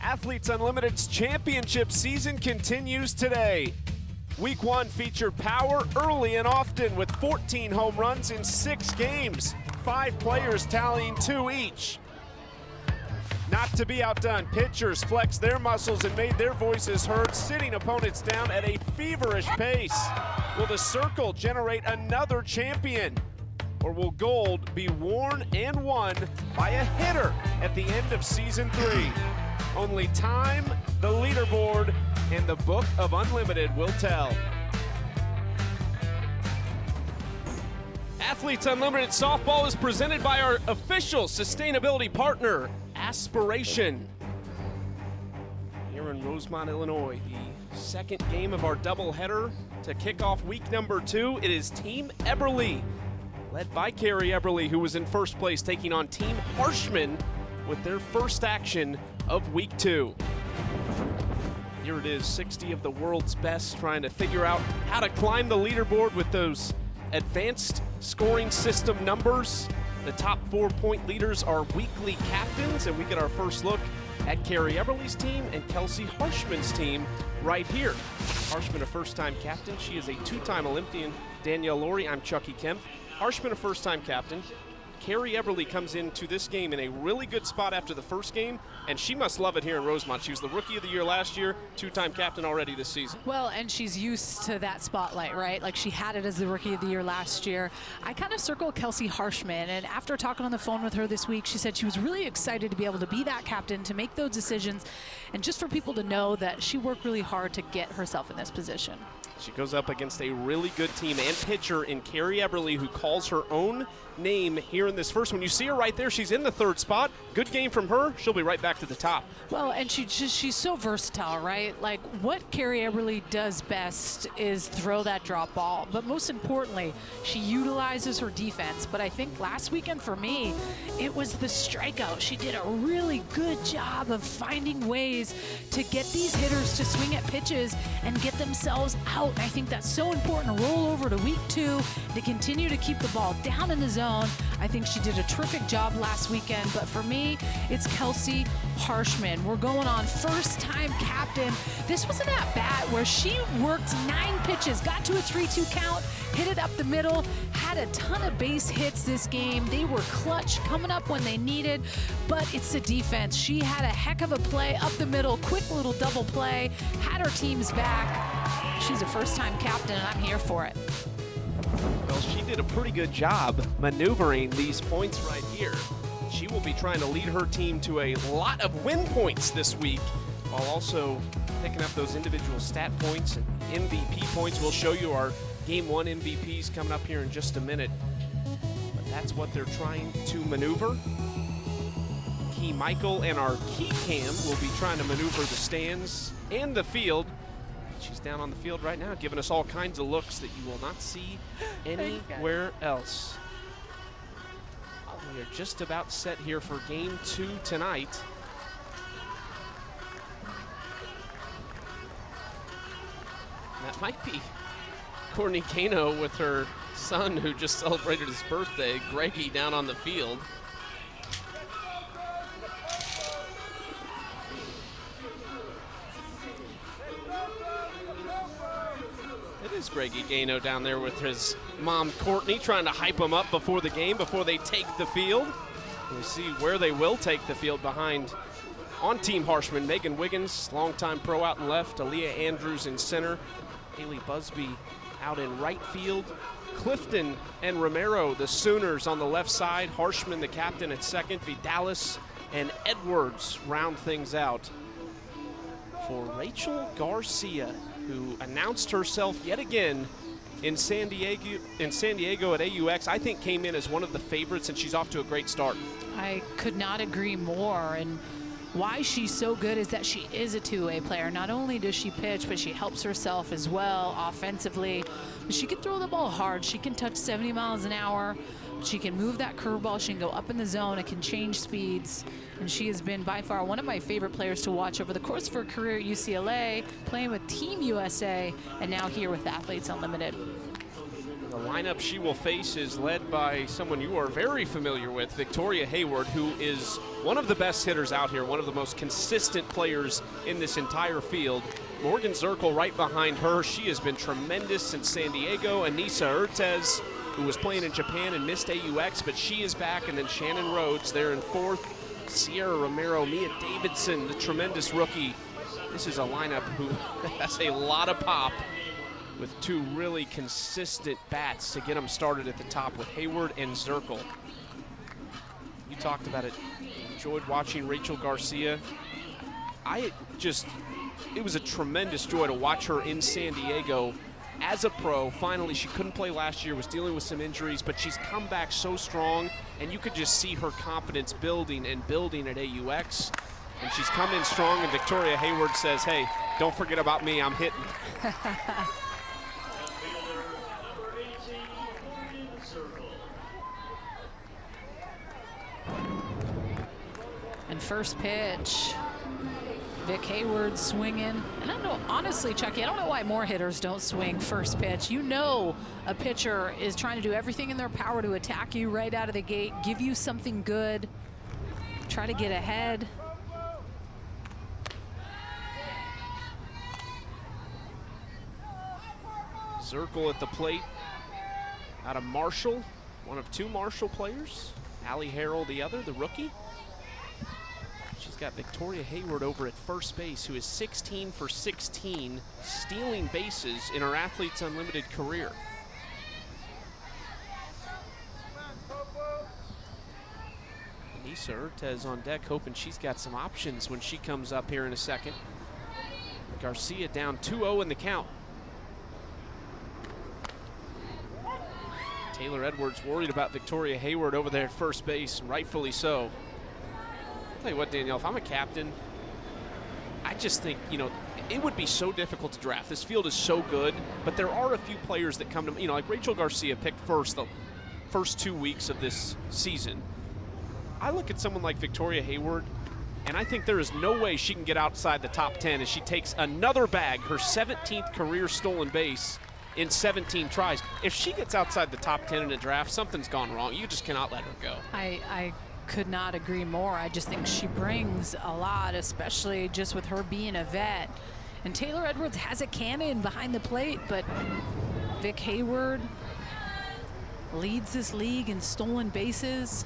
Athletes Unlimited's championship season continues today. Week 1 featured power early and often with 14 home runs in 6 games, 5 players tallying 2 each. Not to be outdone, pitchers flexed their muscles and made their voices heard, sitting opponents down at a feverish pace. Will the circle generate another champion? Or will gold be worn and won by a hitter at the end of season 3? Only time, the leaderboard, and the book of Unlimited will tell. Athletes Unlimited Softball is presented by our official sustainability partner, Aspiration. Here in Rosemont, Illinois, the second game of our doubleheader to kick off week number 2. It is Team Eberle, led by Carrie Eberle, who was in first place, taking on Team Harshman with their first action of week 2. Here it is, 60 of the world's best trying to figure out how to climb the leaderboard with those advanced scoring system numbers. The top 4 point leaders are weekly captains, and we get our first look at Carrie Eberle's team and Kelsey Harshman's team right here. Harshman, a first-time captain. She is a 2-time Olympian. Danielle Laurie, I'm Chucky Kemp. Harshman, a first-time captain. Carrie Eberle comes into this game in a really good spot after the first game, and she must love it here in Rosemont. She was the Rookie of the Year last year, 2-time captain already this season. Well, and she's used to that spotlight, right? Like, she had it as the Rookie of the Year last year. I kind of circle Kelsey Harshman, and after talking on the phone with her this week, she said she was really excited to be able to be that captain, to make those decisions, and just for people to know that she worked really hard to get herself in this position. She goes up against a really good team and pitcher in Carrie Eberle, who calls her own name here in this first one. You see her right there. She's in the 3rd spot. Good game from her. She'll be right back to the top. Well, and she's so versatile, right? Like, what Carrie Eberle does best is throw that drop ball. But most importantly, she utilizes her defense. But I think last weekend for me, it was the strikeout. She did a really good job of finding ways to get these hitters to swing at pitches and get themselves out. And I think that's so important to roll over to week 2, to continue to keep the ball down in the zone. I think she did a terrific job last weekend, but for me, it's Kelsey Harshman. We're going on first-time captain. This wasn't that bad, where she worked 9 pitches, got to a 3-2 count, hit it up the middle, had a ton of base hits this game. They were clutch, coming up when they needed, but it's the defense. She had a heck of a play up the middle, quick little double play, had her team's back. She's a first-time captain, and I'm here for it. Well, she did a pretty good job maneuvering these points right here. She will be trying to lead her team to a lot of win points this week, while also picking up those individual stat points and MVP points. We'll show you our Game 1 MVPs coming up here in just a minute. But that's what they're trying to maneuver. Key Michael and our Key Cam will be trying to maneuver the stands and the field. She's down on the field right now, giving us all kinds of looks that you will not see anywhere else. We are just about set here for Game 2 tonight. And that might be Courtney Kano with her son, who just celebrated his birthday, Greggy, down on the field. Greggy Gano down there with his mom, Courtney, trying to hype him up before the game, before they take the field. We see where they will take the field behind on Team Harshman. Megan Wiggins, longtime pro out in left. Aaliyah Andrews in center. Haley Busby out in right field. Clifton and Romero, the Sooners, on the left side. Harshman, the captain, at second. Vidalis and Edwards round things out. For Rachel Garcia, who announced herself yet again in San Diego at AUX, I think came in as one of the favorites, and she's off to a great start. I could not agree more. And why she's so good is that she is a two-way player. Not only does she pitch, but she helps herself as well offensively. But she can throw the ball hard. She can touch 70 miles an hour. She can move that curveball. She can go up in the zone. It can change speeds. And she has been by far one of my favorite players to watch over the course of her career at UCLA, playing with Team USA, and now here with Athletes Unlimited. The lineup she will face is led by someone you are very familiar with, Victoria Hayward, who is one of the best hitters out here, one of the most consistent players in this entire field. Morgan Zirkle right behind her. She has been tremendous since San Diego. Anissa Urtez, who was playing in Japan and missed AUX, but she is back. And then Shannon Rhodes there in fourth. Sierra Romero, Mia Davidson, the tremendous rookie. This is a lineup who has a lot of pop, with two really consistent bats to get them started at the top with Hayward and Zirkle. You talked about it. Enjoyed watching Rachel Garcia. It was a tremendous joy to watch her in San Diego as a pro. Finally, she couldn't play last year, was dealing with some injuries, but she's come back so strong, and you could just see her confidence building and building at AUX. And she's come in strong, and Victoria Hayward says, hey, don't forget about me, I'm hitting. And first pitch, Vic Hayward swinging. And I don't know, honestly, Chucky, I don't know why more hitters don't swing first pitch. You know a pitcher is trying to do everything in their power to attack you right out of the gate, give you something good, try to get ahead. Zirkle at the plate out of Marshall, one of two Marshall players. Allie Harrell the other, the rookie. She's got Victoria Hayward over at first base, who is 16 for 16, stealing bases in her Athletes Unlimited career. Anissa Urtez on deck, hoping she's got some options when she comes up here in a second. Garcia down 2-0 in the count. Taylor Edwards worried about Victoria Hayward over there at first base, rightfully so. I'll tell you what, Danielle, if I'm a captain, I just think, it would be so difficult to draft. This field is so good, but there are a few players that come to, like Rachel Garcia picked first the first 2 weeks of this season. I look at someone like Victoria Hayward, and I think there is no way she can get outside the top 10 as she takes another bag, her 17th career stolen base in 17 tries. If she gets outside the top 10 in a draft, something's gone wrong. You just cannot let her go. I could not agree more. I just think she brings a lot, especially just with her being a vet. And Taylor Edwards has a cannon behind the plate, but Vic Hayward leads this league in stolen bases.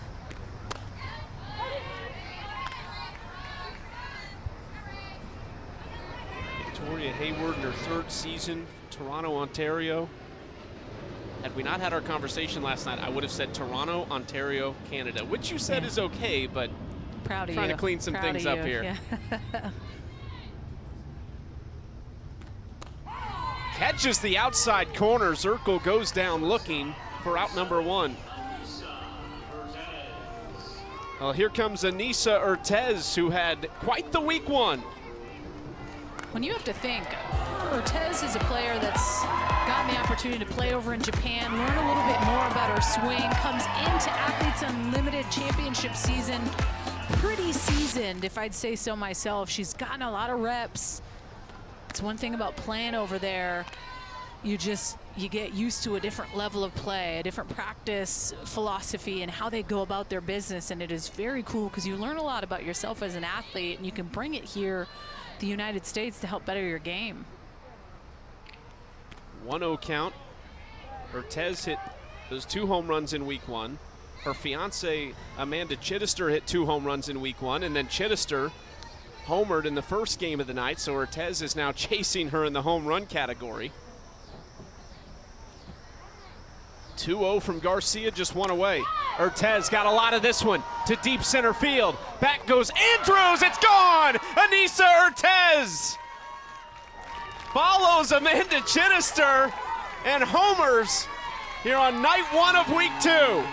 Victoria Hayward in her third season, Toronto, Ontario. Had we not had our conversation last night, I would have said Toronto, Ontario, Canada, which you said is okay, but proud of trying you. to clean some Proud things of up you. here. Yeah. Catches the outside corner. Zirkle goes down looking for out number one. Well, here comes Anissa Urtez, who had quite the week one. When you have to think, Urtez is a player that's gotten the opportunity to play over in Japan, learn a little bit more about her swing, comes into Athletes Unlimited championship season pretty seasoned, if I'd say so myself. She's gotten a lot of reps. It's one thing about playing over there, you get used to a different level of play, a different practice philosophy, and how they go about their business. And it is very cool because you learn a lot about yourself as an athlete, and you can bring it here, the United States, to help better your game. 1-0 count. Urtez hit those 2 home runs in week one. Her fiance, Amanda Chittister, hit 2 home runs in week one, and then Chittister homered in the first game of the night, so Urtez is now chasing her in the home run category. 2-0 from Garcia, just one away. Urtez got a lot of this one to deep center field. Back goes Andrews, it's gone! Anissa Urtez follows Amanda Chittister and homers here on night one of week 2.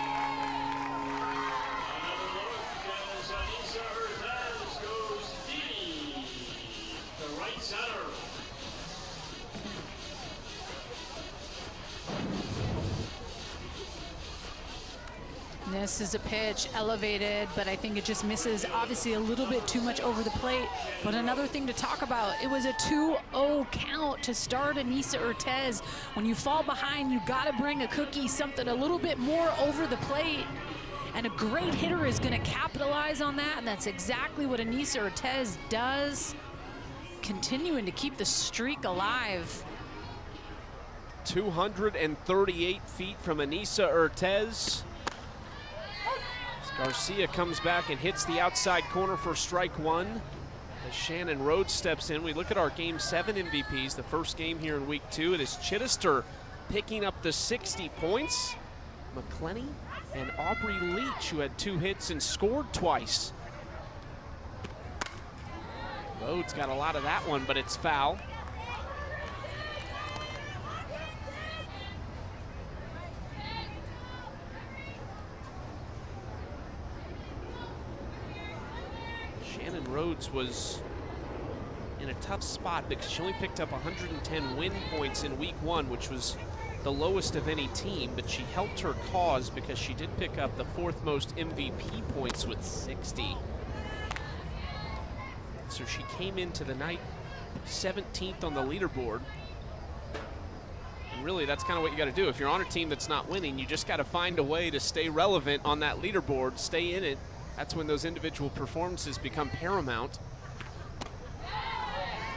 misses a pitch, elevated, but I think it just misses obviously a little bit too much over the plate. But another thing to talk about, it was a 2-0 count to start Aneesa Urtez. When you fall behind, you got to bring a cookie, something a little bit more over the plate. And a great hitter is going to capitalize on that, and that's exactly what Aneesa Urtez does, continuing to keep the streak alive. 238 feet from Aneesa Urtez. Garcia comes back and hits the outside corner for strike one. As Shannon Rhodes steps in, we look at our Game 7 MVPs, the first game here in Week 2. It is Chittister picking up the 60 points. McClenny and Aubrey Leach, who had 2 hits and scored twice. Rhodes got a lot of that one, but it's foul. Shannon Rhodes was in a tough spot because she only picked up 110 win points in Week 1, which was the lowest of any team, but she helped her cause because she did pick up the 4th most MVP points with 60. So she came into the night 17th on the leaderboard. And really, that's kind of what you got to do. If you're on a team that's not winning, you just got to find a way to stay relevant on that leaderboard, stay in it. That's when those individual performances become paramount.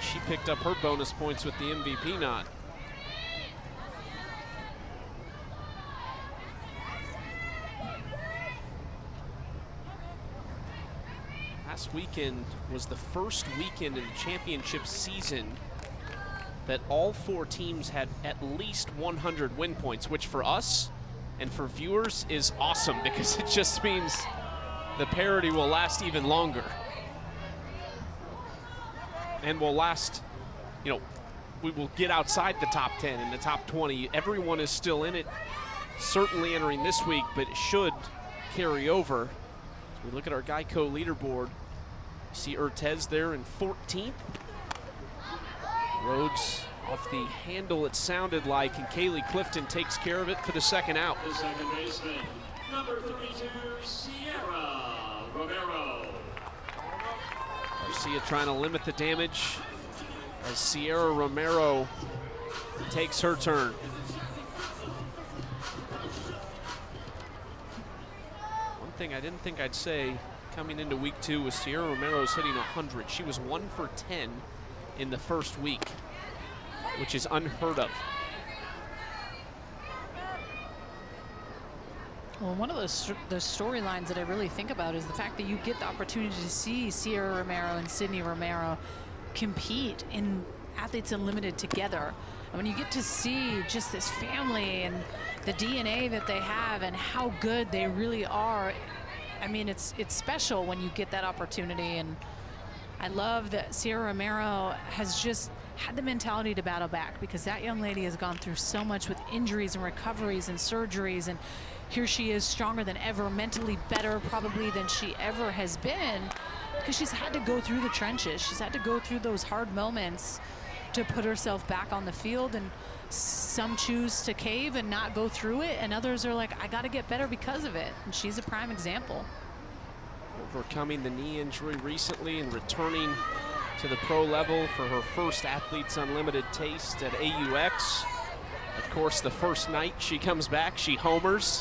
She picked up her bonus points with the MVP nod. Last weekend was the first weekend in the championship season that all 4 teams had at least 100 win points, which for us and for viewers is awesome because it just means the parity will last even longer. And will last, you know, we will get outside the top 10 and the top 20. Everyone is still in it, certainly entering this week, but it should carry over. As we look at our Geico leaderboard, you see Urtez there in 14th. Rhodes off the handle, it sounded like, and Kaylee Clifton takes care of it for the second out. The second baseman, number 32, Romero. Garcia trying to limit the damage as Sierra Romero takes her turn. One thing I didn't think I'd say coming into Week 2 was Sierra Romero's hitting 100. She was 1 for 10 in the first week, which is unheard of. Well, one of those storylines that I really think about is the fact that you get the opportunity to see Sierra Romero and Sydney Romero compete in Athletes Unlimited together. And when you get to see just this family and the DNA that they have and how good they really are, I mean, it's special when you get that opportunity. And I love that Sierra Romero has just had the mentality to battle back, because that young lady has gone through so much with injuries and recoveries and surgeries, and here she is stronger than ever, mentally better probably than she ever has been, because she's had to go through the trenches. She's had to go through those hard moments to put herself back on the field, and some choose to cave and not go through it, and others are like, I got to get better because of it, and she's a prime example. Overcoming the knee injury recently and returning to the pro level for her first Athletes Unlimited taste at AUX. Of course, the first night she comes back, she homers,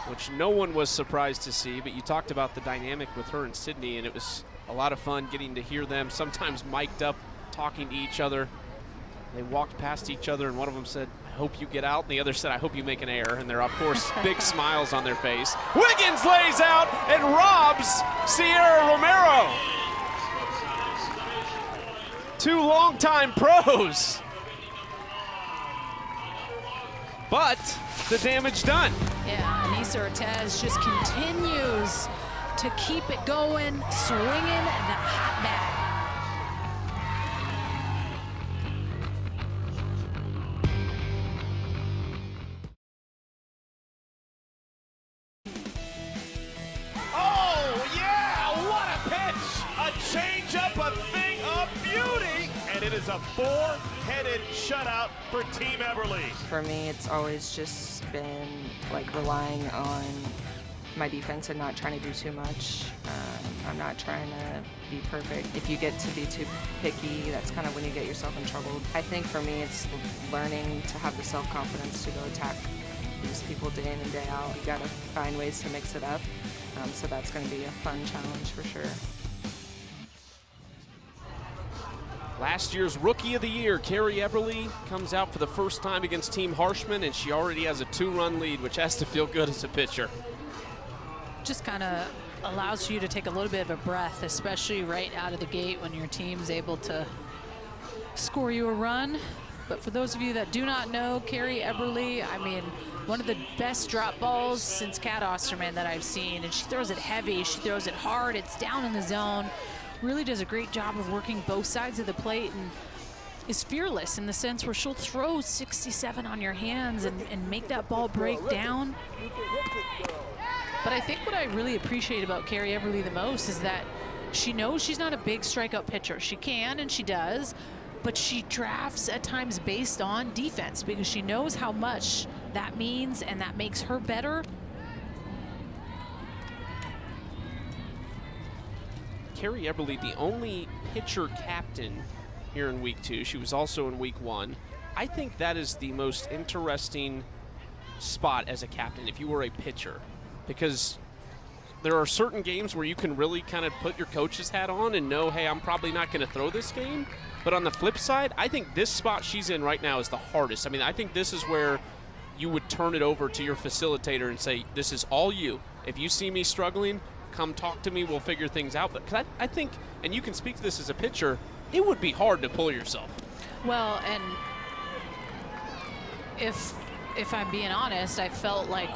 which no one was surprised to see, but you talked about the dynamic with her and Sydney, and it was a lot of fun getting to hear them, sometimes mic'd up, talking to each other. They walked past each other, and one of them said, I hope you get out, and the other said, I hope you make an error, and they're, of course, big smiles on their face. Wiggins lays out and robs Sierra Romero. 2 longtime pros. But the damage done. Yeah, Aneesa Urtez just continues to keep it going, swinging the hot bat. Oh, yeah, what a pitch! A changeup, a thing of beauty, and it is a 4-headed shutout for Team Eberle. For me, it's always just been like relying on my defense and not trying to do too much. I'm not trying to be perfect. If you get to be too picky, that's kind of when you get yourself in trouble. I think for me, it's learning to have the self-confidence to go attack these people day in and day out. You gotta find ways to mix it up. So that's gonna be a fun challenge for sure. Last year's Rookie of the Year, Carrie Eberle, comes out for the first time against Team Harshman, and she already has a 2-run lead, which has to feel good as a pitcher. Just kind of allows you to take a little bit of a breath, especially right out of the gate when your team's able to score you a run. But for those of you that do not know, Carrie Eberle, I mean, one of the best drop balls since Kat Osterman that I've seen, and she throws it heavy, she throws it hard, it's down in the zone. Really does a great job of working both sides of the plate and is fearless in the sense where she'll throw 67 on your hands and make that ball break down. But I think what I really appreciate about Carrie Eberle the most is that she knows she's not a big strikeout pitcher. She can and she does, but she drafts at times based on defense because she knows how much that means and that makes her better. Carrie Eberle, the only pitcher captain here in week 2. She was also in week 1. I think that is the most interesting spot as a captain if you were a pitcher, because there are certain games where you can really kind of put your coach's hat on and know, hey, I'm probably not going to throw this game. But on the flip side, I think this spot she's in right now is the hardest. I mean, I think this is where you would turn it over to your facilitator and say, this is all you. If you see me struggling, come talk to me, we'll figure things out. But I think, and you can speak to this as a pitcher, it would be hard to pull yourself. Well, and if I'm being honest, I felt like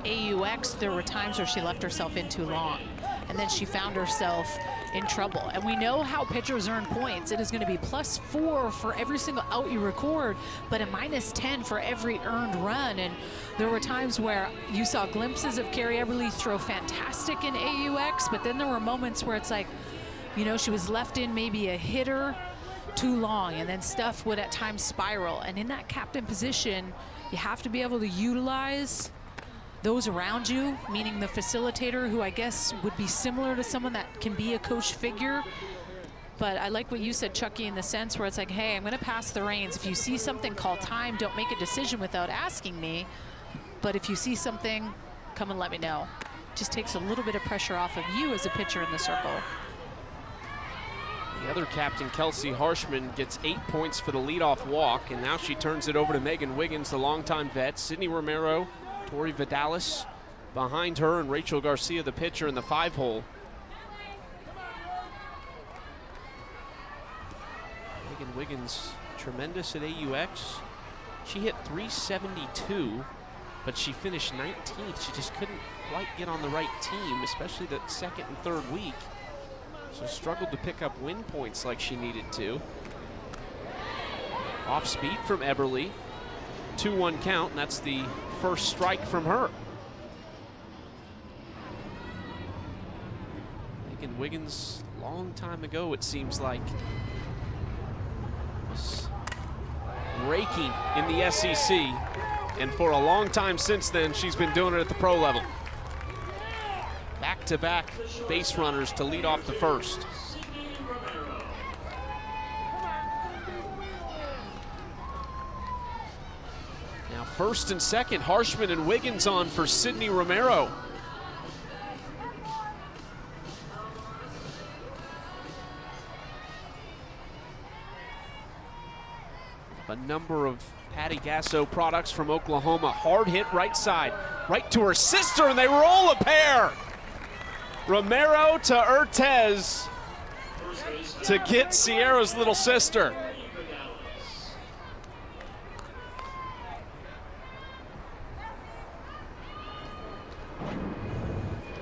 AUX, there were times where she left herself in too long, and then she found herself in trouble. And we know how pitchers earn points. It is going to be +4 for every single out you record, but a -10 for every earned run. And there were times where you saw glimpses of Carrie Eberle throw fantastic in AUX, but then there were moments where it's like, you know, she was left in maybe a hitter too long, and then stuff would at times spiral. And in that captain position, you have to be able to utilize those around you, meaning the facilitator, who I guess would be similar to someone that can be a coach figure. But I like what you said, Chucky, in the sense where it's like, hey, I'm going to pass the reins. If you see something, call time. Don't make a decision without asking me. But if you see something, come and let me know. Just takes a little bit of pressure off of you as a pitcher in the circle. The other captain, Kelsey Harshman, gets 8 points for the leadoff walk, and now she turns it over to Megan Wiggins, the longtime vet. Sydney Romero, Tori Vidalis behind her, and Rachel Garcia, the pitcher, in the 5-hole. Megan Wiggins, tremendous at AUX. She hit .372, but she finished 19th. She just couldn't quite get on the right team, especially the second and third week. So struggled to pick up win points like she needed to. Off speed from Eberle. 2-1 count, and that's the first strike from her. Megan Wiggins, long time ago it seems like, was raking in the SEC, and for a long time since then she's been doing it at the pro level. Back-to-back base runners to lead off the first. Now first and second, Harshman and Wiggins on for Sydney Romero. A number of Patty Gasso products from Oklahoma. Hard hit right side, right to her sister, and they roll a pair. Romero to Urtez to get Sierra's little sister.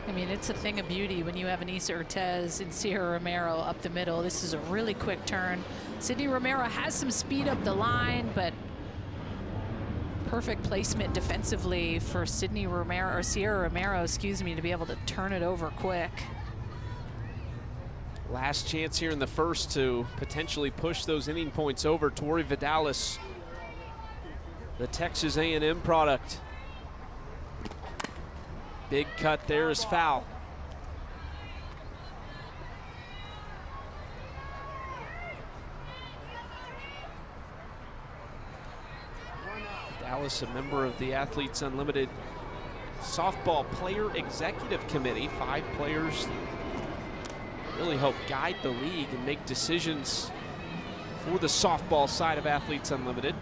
I mean, it's a thing of beauty when you have Anissa Urtez and Sierra Romero up the middle. This is a really quick turn. Sydney Romero has some speed up the line, but perfect placement defensively for Sydney Romero, or Sierra Romero, excuse me, to be able to turn it over quick. Last chance here in the first to potentially push those inning points over. Tori Vidalis, the Texas A&M product. Big cut there is foul. Dallas, a member of the Athletes Unlimited Softball Player Executive Committee. 5 players really help guide the league and make decisions for the softball side of Athletes Unlimited.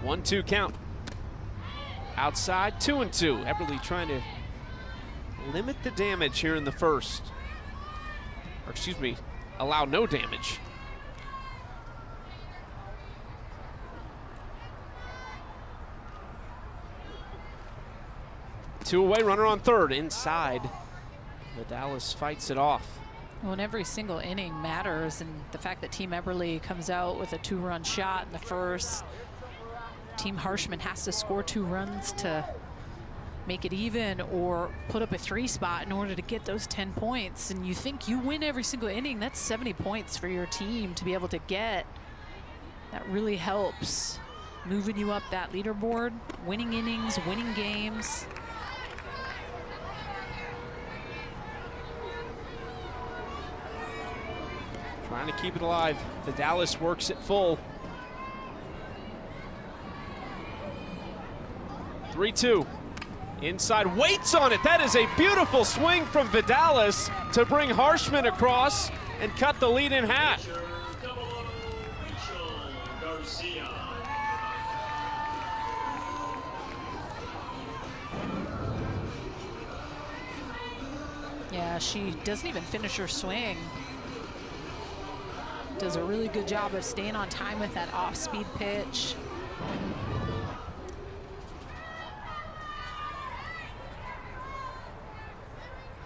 One-two count. Outside, 2-2. Eberle trying to limit the damage here in the first. Or excuse me, allow no damage. Two away, runner on third, inside. The Dallas fights it off. Well, and every single inning matters, and the fact that Team Eberle comes out with a 2-run shot in the first, Team Harshman has to score 2 runs to make it even or put up a 3 spot in order to get those 10 points. And you think you win every single inning, that's 70 points for your team to be able to get. That really helps moving you up that leaderboard, winning innings, winning games. Trying to keep it alive. The Dallas works it full. 3-2. Inside, waits on it. That is a beautiful swing from Vidalis to bring Harshman across and cut the lead in half. Yeah, she doesn't even finish her swing. Does a really good job of staying on time with that off-speed pitch.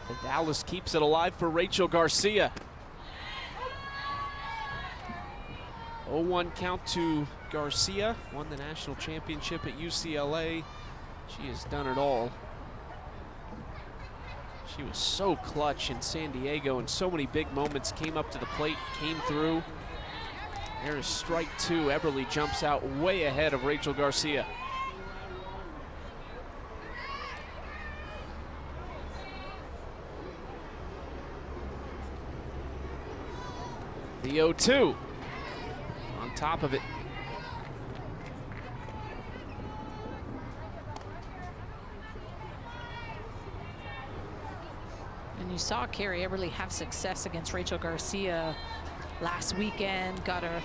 And Dallas keeps it alive for Rachel Garcia. 0-1 count to Garcia. Won the national championship at UCLA. She has done it all. She was so clutch in San Diego, and so many big moments. Came up to the plate, came through. There is strike 2. Eberle jumps out way ahead of Rachel Garcia. The 0-2 on top of it. And you saw Carrie Eberle have success against Rachel Garcia last weekend. Got her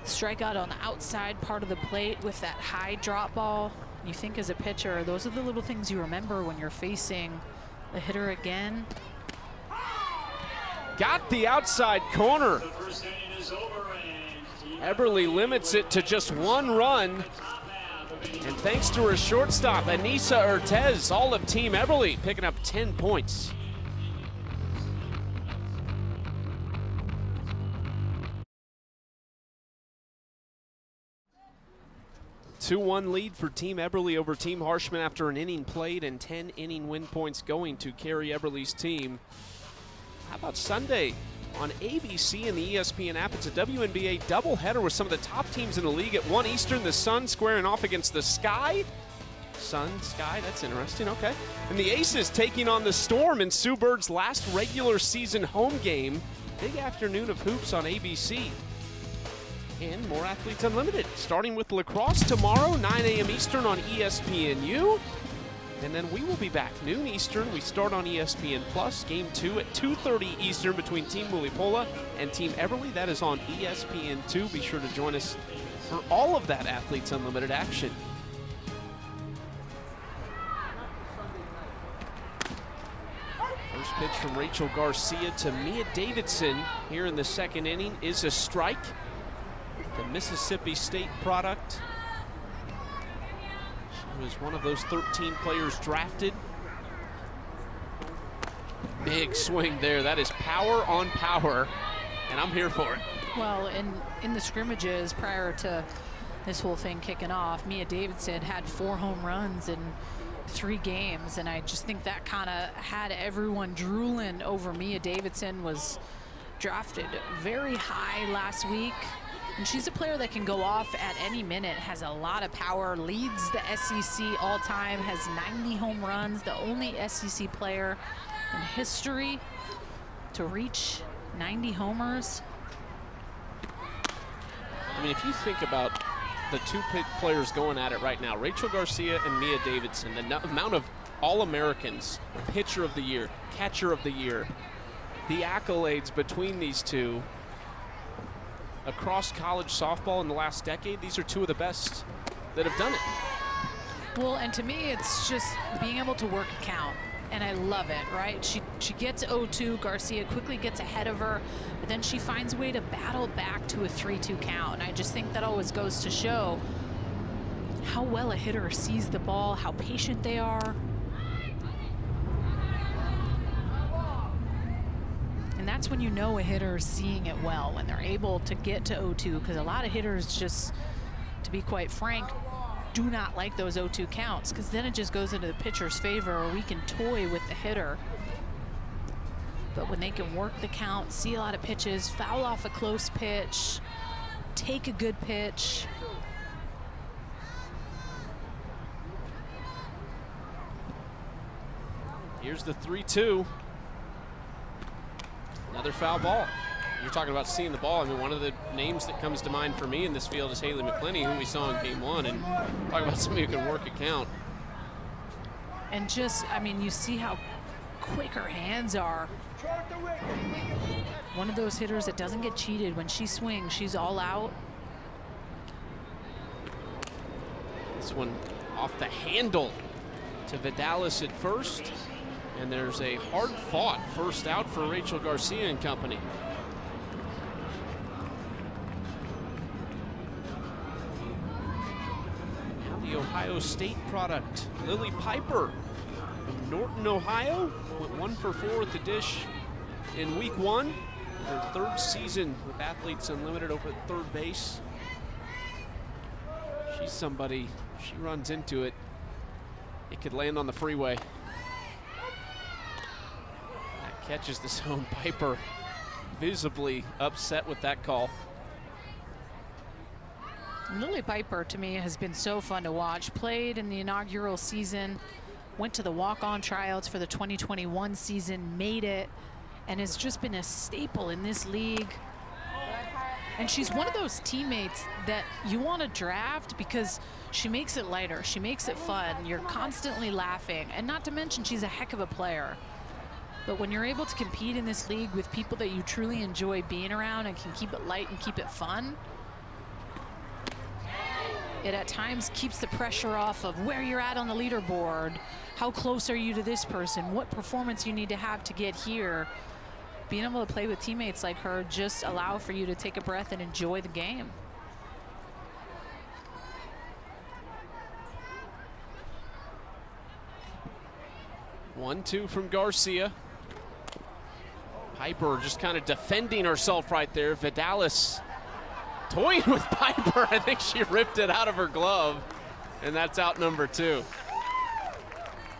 strikeout on the outside part of the plate with that high drop ball. You think as a pitcher, those are the little things you remember when you're facing the hitter again. Got the outside corner. Eberle limits it to just 1 run. And thanks to her shortstop, Anissa Urtez, all of Team Eberle picking up 10 points. Two-1 lead for Team Eberle over Team Harshman after an inning played and 10 inning win points going to Carrie Eberle's team. How about Sunday on ABC and the ESPN app? It's a WNBA doubleheader with some of the top teams in the league. At 1 Eastern, the Sun squaring off against the Sky. Sun, Sky, that's interesting, okay. And the Aces taking on the Storm in Sue Bird's last regular season home game. Big afternoon of hoops on ABC. And more Athletes Unlimited, starting with lacrosse tomorrow, 9 a.m. Eastern on ESPNU. And then we will be back noon Eastern. We start on ESPN Plus. Game 2 at 2:30 Eastern between Team Wulipola and Team Eberle. That is on ESPN2. Be sure to join us for all of that Athletes Unlimited action. First pitch from Rachel Garcia to Mia Davidson here in the second inning is a strike. The Mississippi State product. She was one of those 13 players drafted. Big swing there. That is power on power, and I'm here for it. Well, in the scrimmages prior to this whole thing kicking off, Mia Davidson had 4 home runs in 3 games, and I just think that kind of had everyone drooling over Mia Davidson. Was drafted very high last week. And she's a player that can go off at any minute, has a lot of power, leads the SEC all-time, has 90 home runs, the only SEC player in history to reach 90 homers. I mean, if you think about the two players going at it right now, Rachel Garcia and Mia Davidson, the amount of All-Americans, pitcher of the year, catcher of the year, the accolades between these two across college softball in the last decade, these are two of the best that have done it. Well, and to me, it's just being able to work a count, and I love it, right? She gets 0-2, Garcia quickly gets ahead of her, but then she finds a way to battle back to a 3-2 count, and I just think that always goes to show how well a hitter sees the ball, how patient they are. And that's when you know a hitter is seeing it well, when they're able to get to 0-2, because a lot of hitters just, to be quite frank, do not like those 0-2 counts, because then it just goes into the pitcher's favor, or we can toy with the hitter. But when they can work the count, see a lot of pitches, foul off a close pitch, take a good pitch. Here's the 3-2. Another foul ball. You're talking about seeing the ball. I mean, one of the names that comes to mind for me in this field is Haley McClenny, who we saw in game one, and talk about somebody who can work a count. And just, I mean, you see how quick her hands are. One of those hitters that doesn't get cheated. When she swings, she's all out. This one off the handle to Vidalis at first. And there's a hard-fought first out for Rachel Garcia and company. Now the Ohio State product, Lily Piper from Norton, Ohio. Went 1 for 4 at the dish in week 1. Her third season with Athletes Unlimited over at third base. She's somebody, she runs into it, it could land on the freeway. Catches the zone. Piper visibly upset with that call. Lily Piper, to me, has been so fun to watch. Played in the inaugural season, went to the walk-on tryouts for the 2021 season, made it, and has just been a staple in this league. And she's one of those teammates that you want to draft because she makes it lighter. She makes it fun. You're constantly laughing. And not to mention, she's a heck of a player. But when you're able to compete in this league with people that you truly enjoy being around and can keep it light and keep it fun, it at times keeps the pressure off of where you're at on the leaderboard, how close are you to this person, what performance you need to have to get here. Being able to play with teammates like her just allow for you to take a breath and enjoy the game. One, two from Garcia. Piper just kind of defending herself right there. Vidalis toying with Piper. I think she ripped it out of her glove, and that's out number 2.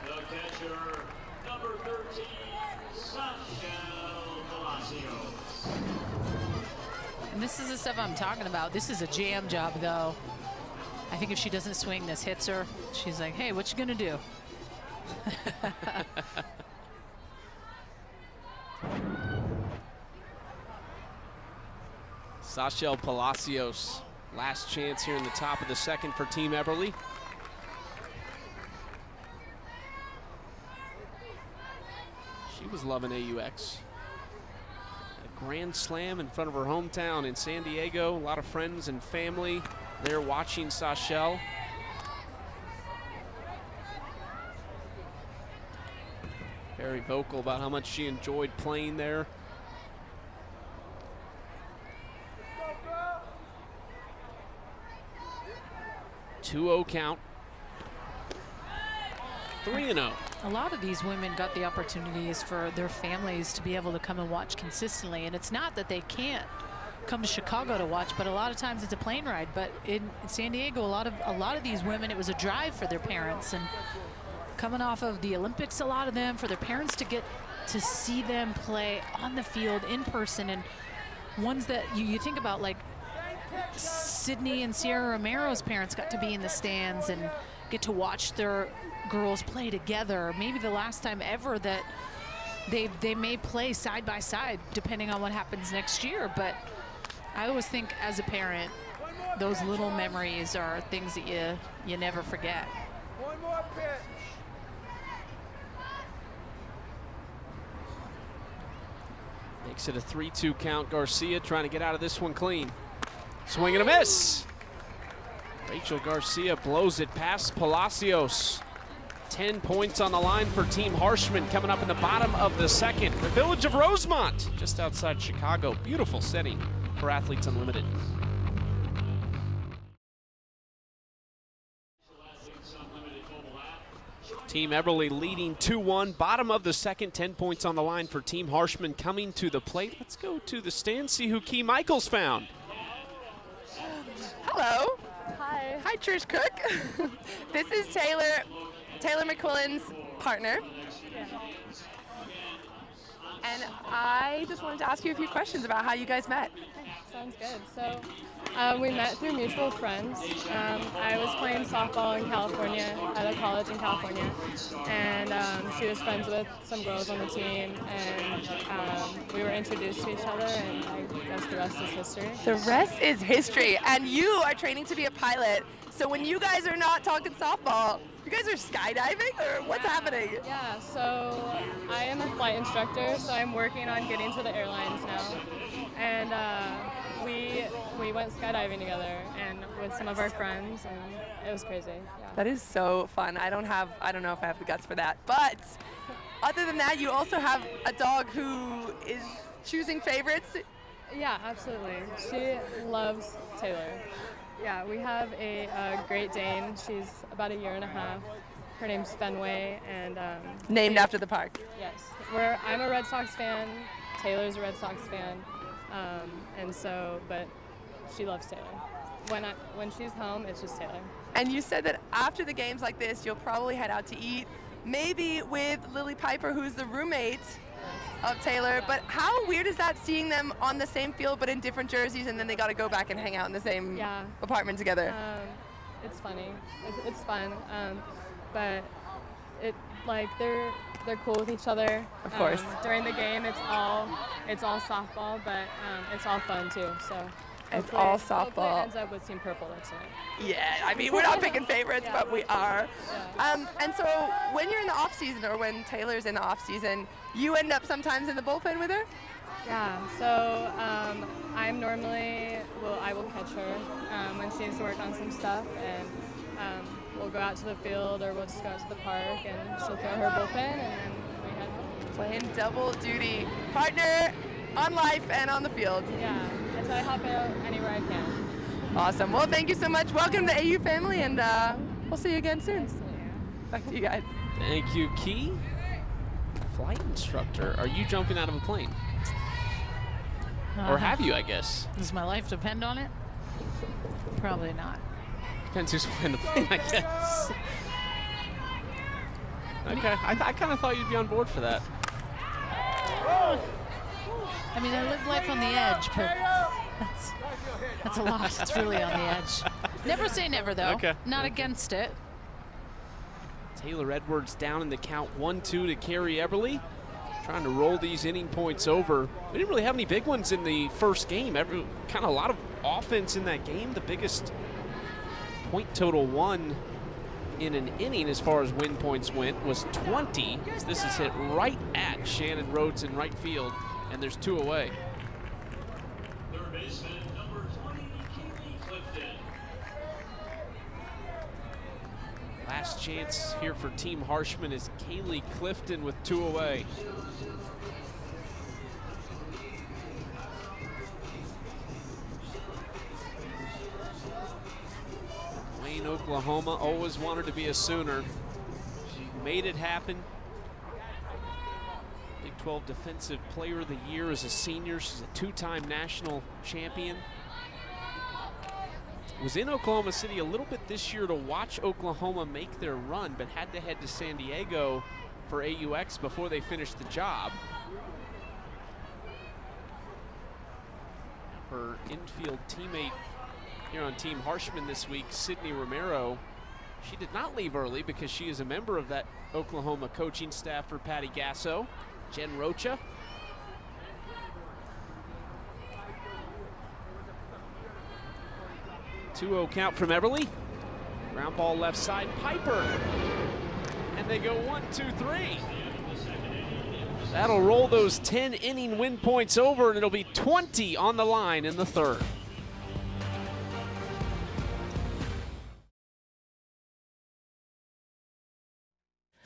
The catcher, number 13, Palacios. And this is the stuff I'm talking about. This is a jam job, though. I think if she doesn't swing, this hits her. She's like, hey, what you gonna do? Sachel Palacios, last chance here in the top of the second for Team Eberle. She was loving AUX. A grand slam in front of her hometown in San Diego. A lot of friends and family there watching Sachel. Very vocal about how much she enjoyed playing there. 2-0 count. 3-0. A lot of these women got the opportunities for their families to be able to come and watch consistently. And it's not that they can't come to Chicago to watch, but a lot of times it's a plane ride. But in San Diego, a lot of these women, it was a drive for their parents. And coming off of the Olympics, a lot of them, for their parents to get to see them play on the field in person, and ones that you think about, like Sydney and Sierra Romero's parents got to be in the stands and get to watch their girls play together. Maybe the last time ever that they may play side by side, depending on what happens next year. But I always think, as a parent, those little memories are things that you never forget. One more pitch. Makes it a 3-2 count. Garcia trying to get out of this one clean. Swing and a miss. Rachel Garcia blows it past Palacios. 10 points on the line for Team Harshman coming up in the bottom of the second. The village of Rosemont, just outside Chicago. Beautiful setting for Athletes Unlimited. Team Eberle leading 2-1. Bottom of the second, 10 points on the line for Team Harshman coming to the plate. Let's go to the stand, see who Key Michaels found. Hello. Hi. Hi, Trish Cook. This is Taylor McQuillan's partner. And I just wanted to ask you a few questions about how you guys met. Sounds good. So we met through mutual friends. I was playing softball in California, at a college in California, and she was friends with some girls on the team, and we were introduced to each other, and I guess the rest is history. The rest is history, and you are training to be a pilot. So when you guys are not talking softball, you guys are skydiving, or what's happening? Yeah, so I am a flight instructor, so I'm working on getting to the airlines now. And we went skydiving together and with some of our friends, and it was crazy. Yeah. That is so fun. I don't know if I have the guts for that. But other than that, you also have a dog who is choosing favorites. Yeah, absolutely. She loves Taylor. Yeah, we have a Great Dane. She's about 1.5 years. Her name's Fenway, and Named after the park. Yes. I'm a Red Sox fan. Taylor's a Red Sox fan, and so, but she loves Taylor. When she's home, it's just Taylor. And you said that after the games like this, you'll probably head out to eat, maybe with Lily Piper, who's the roommate of Taylor. But how weird is that, seeing them on the same field but in different jerseys, and then they got to go back and hang out in the same apartment together? It's funny. It's fun. But they're cool with each other. Of course. During the game, it's all softball, but it's all fun too. So it's all softball. Hopefully it ends up with Team Purple next night. Yeah, I mean, we're not picking favorites, but we are. Yeah. And so when you're in the off season, or when Taylor's in the off season, you end up sometimes in the bullpen with her? Yeah, so I'm normally, I will catch her when she needs to work on some stuff, and we'll go out to the field, or we'll just go out to the park, and she'll throw her bullpen, and then we head home. Playing double duty. Partner on life and on the field. Yeah, and so I hop out anywhere I can. Awesome. Well, thank you so much. Welcome to the AU family, and we'll see you again soon. Nice to meet you. Back to you guys. Thank you, Key. Flight instructor. Are you jumping out of a plane? Or have you, I guess? Does my life depend on it? Probably not. Depends who's flying the plane, I guess. Okay, I kind of thought you'd be on board for that. I mean, I live life on the edge, but that's a lot. It's really on the edge. Never say never, though. Okay. Not against it. Taylor Edwards down in the count, 1-2 to Carrie Eberle. Trying to roll these inning points over. We didn't really have any big ones in the first game. Kind of a lot of offense in that game. The biggest point total won in an inning as far as win points went was 20. This is hit right at Shannon Rhodes in right field, and there's 2 away. Third baseman, number 20, Kaylee Clifton. Last chance here for Team Harshman is Kaylee Clifton with 2 away. Wayne, Oklahoma, always wanted to be a Sooner. Made it happen. Big 12 Defensive Player of the Year as a senior. She's a 2-time national champion. was in Oklahoma City a little bit this year to watch Oklahoma make their run, but had to head to San Diego for AUX before they finished the job. Her infield teammate here on Team Harshman this week, Sydney Romero, she did not leave early because she is a member of that Oklahoma coaching staff for Patty Gasso. Jen Rocha. Two-0 count from Eberle. Ground ball left side, Piper. And they go 1-2-3. That'll roll those 10-inning win points over, and it'll be 20 on the line in the third.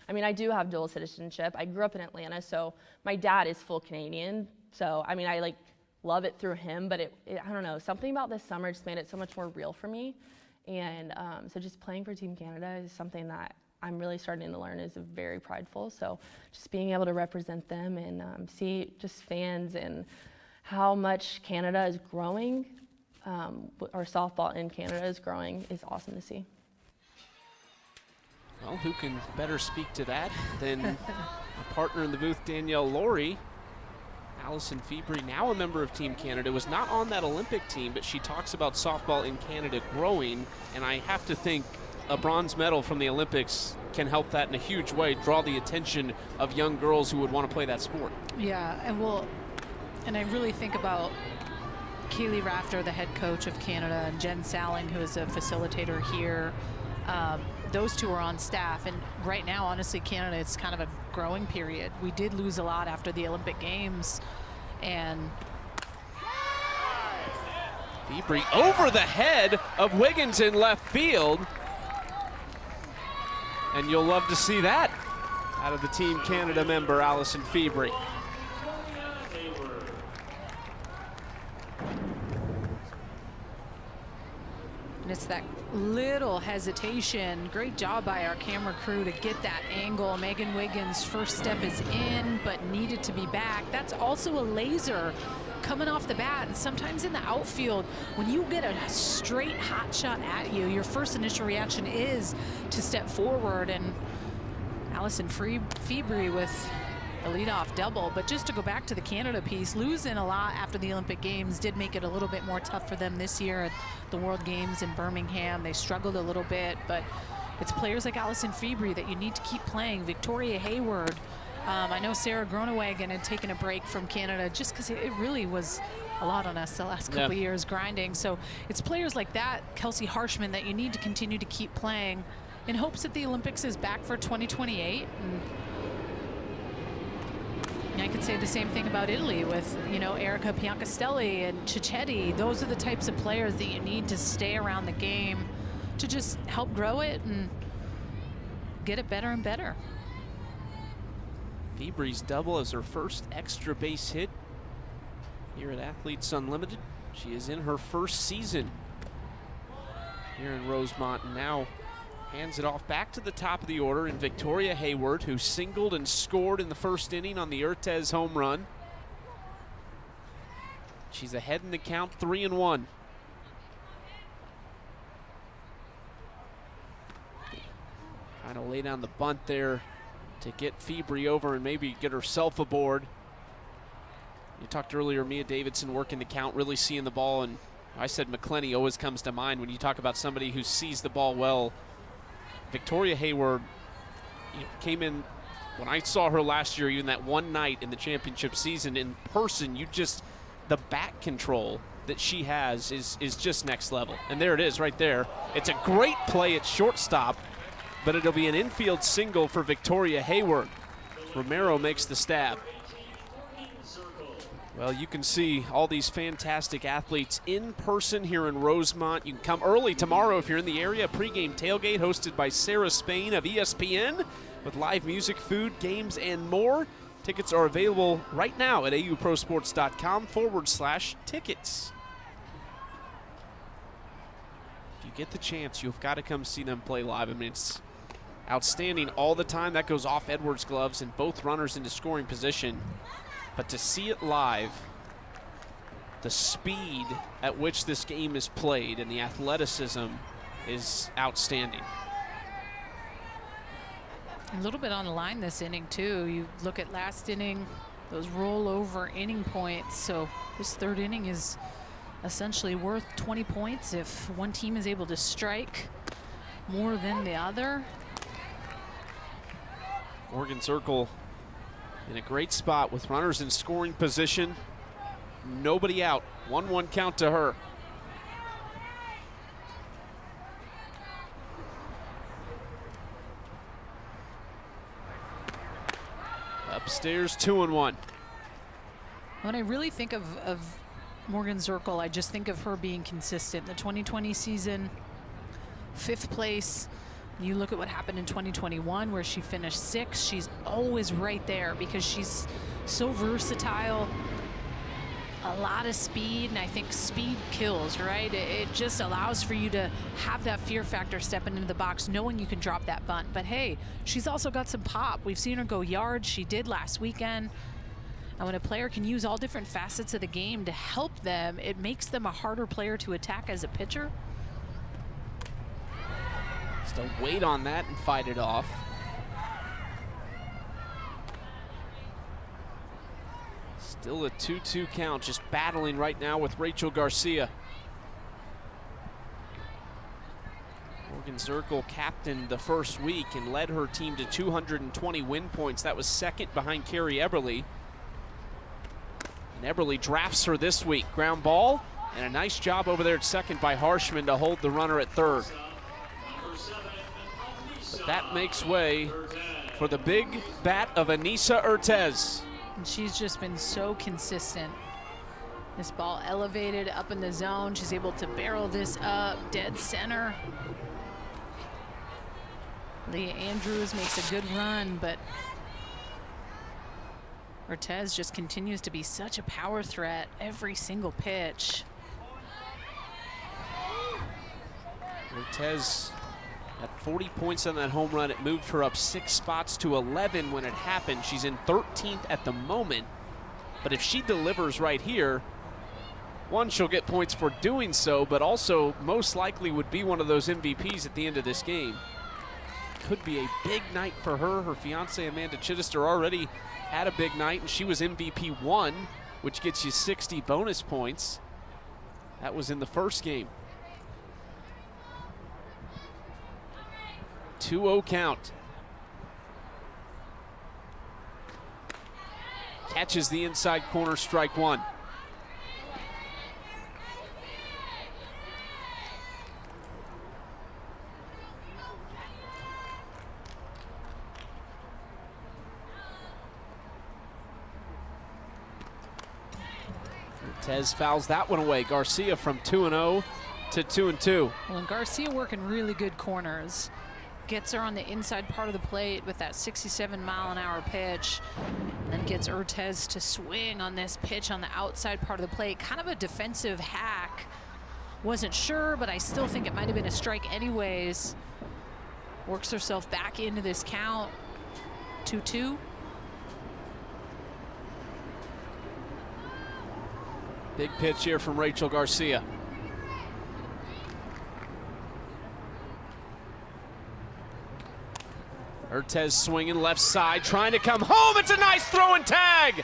I mean, I do have dual citizenship. I grew up in Atlanta, so my dad is full Canadian. So, I mean, I like love it through him, but I don't know, something about this summer just made it so much more real for me. And so just playing for Team Canada is something that I'm really starting to learn is very prideful. So just being able to represent them and see just fans and how much Canada is growing, or softball in Canada is growing, is awesome to see. Well, who can better speak to that than a partner in the booth, Danielle Laurie. Allison Febrey, now a member of Team Canada, was not on that Olympic team, but she talks about softball in Canada growing, and I have to think a bronze medal from the Olympics can help that in a huge way, draw the attention of young girls who would want to play that sport. Yeah, and I really think about Kaylee Rafter, the head coach of Canada, and Jen Salling, who is a facilitator here. Those two are on staff, and right now, honestly, Canada, it's kind of a growing period. We did lose a lot after the Olympic Games, and Febrey over the head of Wiggins in left field, and you'll love to see that out of the Team Canada member, Allison Febrey. And it's that little hesitation. Great job by our camera crew to get that angle. Megan Wiggins' first step is in, but needed to be back. That's also a laser coming off the bat. And sometimes in the outfield, when you get a straight hot shot at you, your first initial reaction is to step forward. And Allison Febrey with a leadoff double. But just to go back to the Canada piece, losing a lot after the Olympic Games did make it a little bit more tough for them this year at the World Games in Birmingham. They struggled a little bit, but it's players like Allison Febrey that you need to keep playing. Victoria Hayward. I know Sarah Groenewegen had taken a break from Canada just because it really was a lot on us the last couple of years grinding. So it's players like that, Kelsey Harshman, that you need to continue to keep playing in hopes that the Olympics is back for 2028. And I could say the same thing about Italy with, you know, Erica Piancastelli and Cicchetti. Those are the types of players that you need to stay around the game to just help grow it and get it better and better. Febrey's double as her first extra base hit here at Athletes Unlimited. She is in her first season here in Rosemont, and now hands it off back to the top of the order in Victoria Hayward, who singled and scored in the first inning on the Urtez home run. She's ahead in the count, 3-1. Trying to lay down the bunt there to get Febrey over and maybe get herself aboard. You talked earlier, Mia Davidson working the count, really seeing the ball, and I said McClenny always comes to mind when you talk about somebody who sees the ball well. Victoria Hayward came in, when I saw her last year, even that one night in the championship season in person, the bat control that she has is just next level. And there it is right there. It's a great play at shortstop, but it'll be an infield single for Victoria Hayward. Romero makes the stab. Well, you can see all these fantastic athletes in person here in Rosemont. You can come early tomorrow if you're in the area. Pre-game tailgate hosted by Sarah Spain of ESPN with live music, food, games, and more. Tickets are available right now at auprosports.com/tickets. If you get the chance, you've got to come see them play live. I mean, it's outstanding all the time. That goes off Edwards' gloves and both runners into scoring position. But to see it live the speed at which this game is played and the athleticism is outstanding. A little bit on the line this inning too. You look at last inning, those rollover inning points. So this third inning is essentially worth 20 points if one team is able to strike more than the other. Morgan Zirkle in a great spot with runners in scoring position. Nobody out. 1-1 count to her. Upstairs, 2-1. When I really think of Morgan Zirkle, I just think of her being consistent. The 2020 season, 5th place. You look at what happened in 2021 where she finished 6th. She's always right there because she's so versatile. A lot of speed, and I think speed kills, right? It just allows for you to have that fear factor stepping into the box, knowing you can drop that bunt. But hey, she's also got some pop. We've seen her go yards. She did last weekend. And when a player can use all different facets of the game to help them, it makes them a harder player to attack as a pitcher. Still wait on that and fight it off. Still a 2-2 count, just battling right now with Rachel Garcia. Morgan Zirkle captained the first week and led her team to 220 win points. That was second behind Carrie Eberle. And Eberle drafts her this week. Ground ball, and a nice job over there at second by Harshman to hold the runner at third. But that makes way for the big bat of Anissa Urtez. And she's just been so consistent. This ball elevated up in the zone. She's able to barrel this up dead center. Leah Andrews makes a good run, but Urtez just continues to be such a power threat every single pitch. Urtez at 40 points on that home run. It moved her up 6 spots to 11 when it happened. She's in 13th at the moment. But if she delivers right here, one, she'll get points for doing so, but also most likely would be one of those MVPs at the end of this game. Could be a big night for her. Her fiance Amanda Chittister already had a big night, and she was MVP 1, which gets you 60 bonus points. That was in the first game. 2-0 count. Catches the inside corner, strike one. Urtez fouls that one away. Garcia from 2-0 to 2-2. Well, and Garcia working really good corners. Gets her on the inside part of the plate with that 67-mile-an-hour pitch, and then gets Urtez to swing on this pitch on the outside part of the plate. Kind of a defensive hack. Wasn't sure, but I still think it might have been a strike anyways. Works herself back into this count. 2-2. Big pitch here from Rachel Garcia. Urtez swinging left side, trying to come home. It's a nice throw and tag.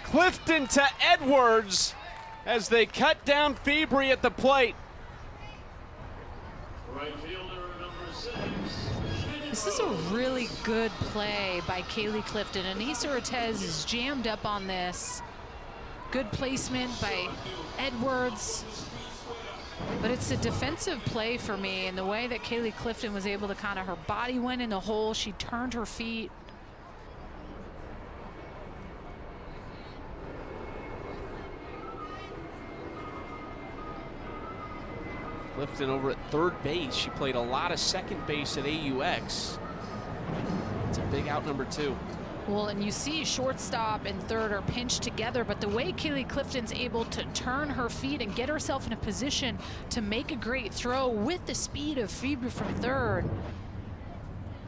Clifton to Edwards as they cut down Febri at the plate. Right fielder number 6. This is a really good play by Kaylee Clifton. Anissa Urtez is jammed up on this. Good placement by Edwards. But it's a defensive play for me, and the way that Kaylee Clifton was able to kind of, her body went in the hole, she turned her feet. Clifton over at third base. She played a lot of second base at AUX. It's a big out number 2. Well, and you see shortstop and third are pinched together, but the way Kaylee Clifton's able to turn her feet and get herself in a position to make a great throw with the speed of Febri from third,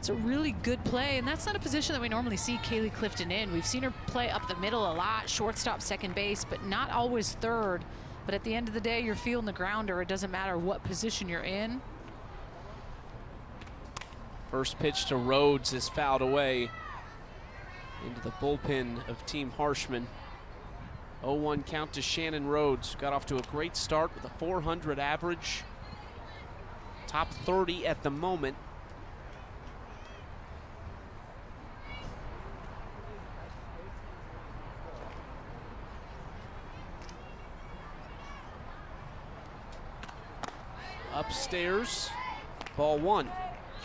It's a really good play, and that's not a position that we normally see Kaylee Clifton in. We've seen her play up the middle a lot, shortstop, second base, but not always third. But at the end of the day, you're fielding the grounder. It doesn't matter what position you're in. First pitch to Rhodes is fouled away into the bullpen of Team Harshman. 0-1 count to Shannon Rhodes. Got off to a great start with a 400 average. Top 30 at the moment. Upstairs, ball one.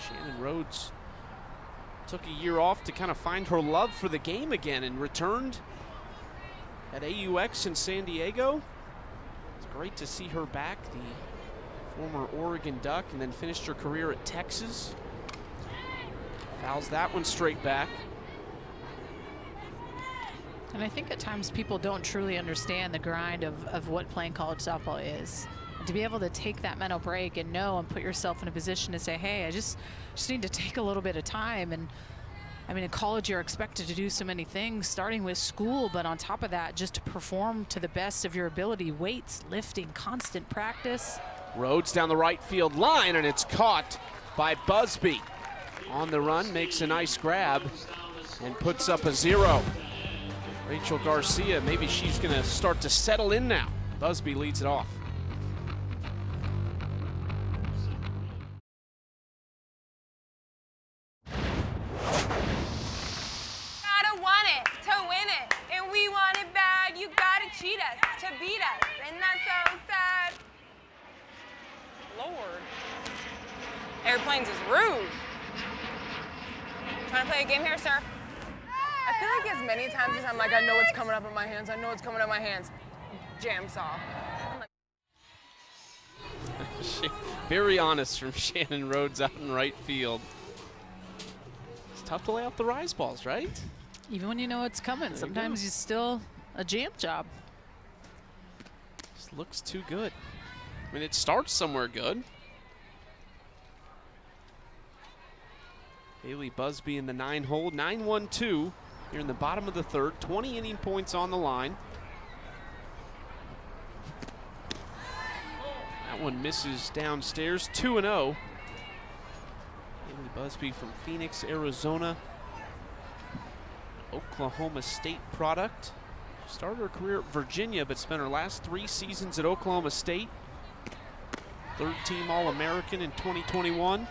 Shannon Rhodes took a year off to kind of find her love for the game again and returned at AUX in San Diego. It's great to see her back, the former Oregon Duck, and then finished her career at Texas. Fouls that one straight back. And I think at times people don't truly understand the grind of what playing college softball is. And to be able to take that mental break and know and put yourself in a position to say, hey, I just need to take a little bit of time. And I mean, in college, you're expected to do so many things, starting with school, but on top of that, just to perform to the best of your ability, weights, lifting, constant practice. Rhodes down the right field line, and it's caught by Busby. On the run, makes a nice grab, and puts up a 0. Rachel Garcia, maybe she's gonna start to settle in now. Busby leads it off. Gotta want it to win it, and we want it bad. You gotta cheat us to beat us, and that's so sad. Lord, airplanes is rude. Trying to play a game here, sir? I feel like as many times as I'm like, I know what's coming up in my hands, I know what's coming up in my hands. Jam saw. I'm like, Very honest from Shannon Rhodes out in right field. It's tough to lay out the rise balls, right? Even when you know it's coming, sometimes it's still a jam job. Just looks too good. I mean, it starts somewhere good. Haley Busby in the 9-hole, 9-1-2 here in the bottom of the third. 20 inning points on the line. That one misses downstairs, 2-0. Haley Busby from Phoenix, Arizona. Oklahoma State product. Started her career at Virginia, but spent her last 3 seasons at Oklahoma State. Third-team All-American in 2021.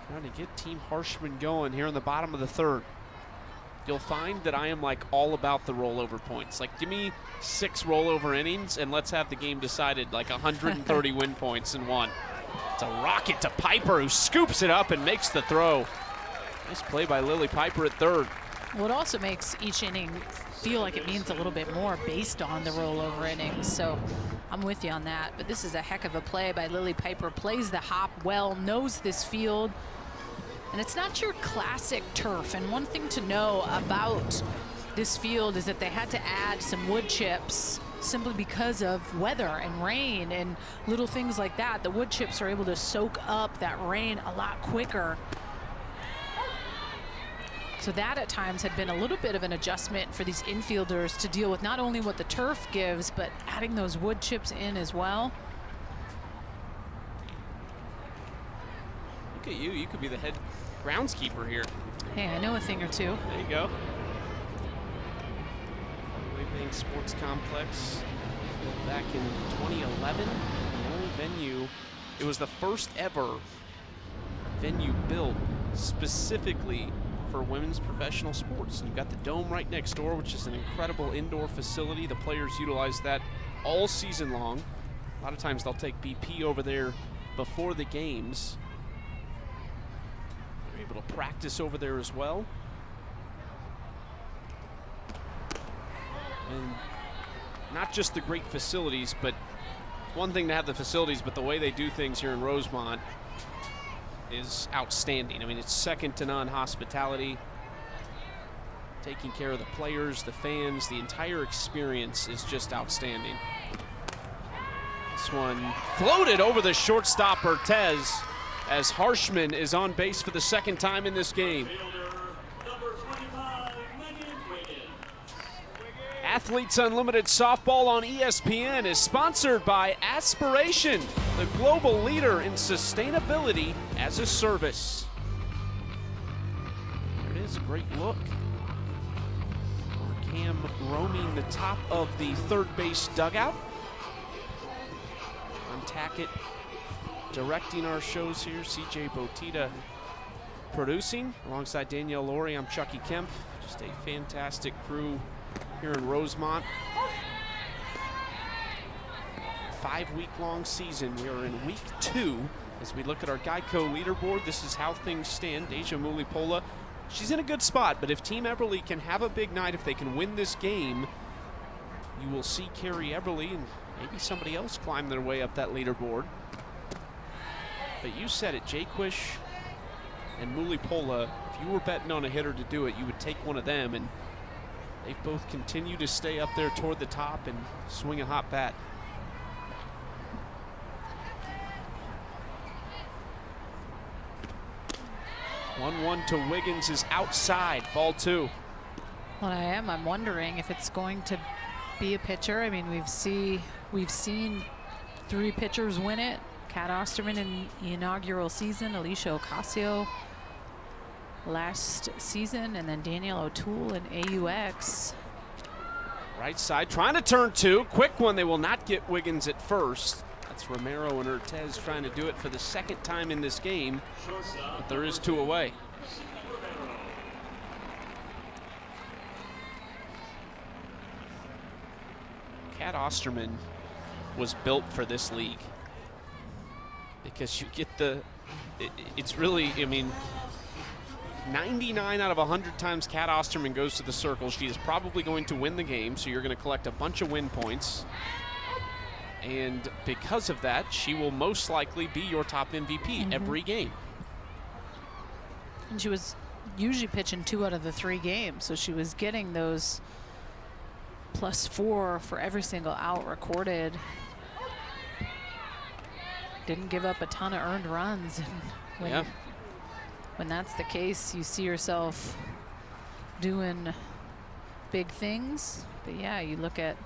Trying to get Team Harshman going here in the bottom of the third. You'll find that I am like all about the rollover points. Like, give me 6 rollover innings and let's have the game decided, like 130 win points in one. It's a rocket to Piper, who scoops it up and makes the throw. Nice play by Lily Piper at third. What also makes each inning feel like it means a little bit more based on the rollover innings. So I'm with you on that. But this is a heck of a play by Lily Piper. Plays the hop well, knows this field. And it's not your classic turf. And one thing to know about this field is that they had to add some wood chips simply because of weather and rain and little things like that. The wood chips are able to soak up that rain a lot quicker. So that at times had been a little bit of an adjustment for these infielders to deal with not only what the turf gives, but adding those wood chips in as well. Look at you, you could be the head groundskeeper here. Hey, I know a thing or two. There you go. Waveling Sports Complex, built back in 2011. The old venue, it was the first ever venue built specifically for women's professional sports. And you've got the dome right next door, which is an incredible indoor facility. The players utilize that all season long. A lot of times they'll take BP over there before the games. They're able to practice over there as well. And not just the great facilities, but one thing to have the facilities, but the way they do things here in Rosemont is outstanding. I mean, it's second to none hospitality. Taking care of the players, the fans, the entire experience is just outstanding. This one floated over the shortstop, Urtez. as Harshman is on base for the second time in this game. Athletes Unlimited Softball on ESPN is sponsored by Aspiration, the global leader in sustainability as a service. There it is, a great look. Cam roaming the top of the third base dugout. On Tackett directing our shows here. CJ Botita producing alongside Danielle Laurie. I'm Chucky Kemp. Just a fantastic crew here in Rosemont. 5-week-long season. We are in week 2 as we look at our Geico leaderboard. This is how things stand. Deja Mulipola, she's in a good spot, but if Team Eberle can have a big night, if they can win this game, you will see Carrie Eberle and maybe somebody else climb their way up that leaderboard. But you said it, Jaquish and Mulipola, if you were betting on a hitter to do it, you would take one of them, and they both continue to stay up there toward the top and swing a hot bat. One to Wiggins is outside, ball 2. Well, I'm wondering if it's going to be a pitcher. I mean, we've seen 3 pitchers win it. Kat Osterman in the inaugural season, Alicia Ocasio last season, and then Danielle O'Toole in AUX. Right side, trying to turn 2. Quick one, they will not get Wiggins at first. That's Romero and Urtez trying to do it for the second time in this game, but there is 2 away. Kat Osterman was built for this league because you get it's really, I mean, 99 out of 100 times Kat Osterman goes to the circle, she is probably going to win the game, so you're going to collect a bunch of win points. And because of that, she will most likely be your top MVP every game. And she was usually pitching 2 out of the 3 games, so she was getting those +4 for every single out recorded. Didn't give up a ton of earned runs. And when that's the case, you see yourself doing big things. But yeah, you look at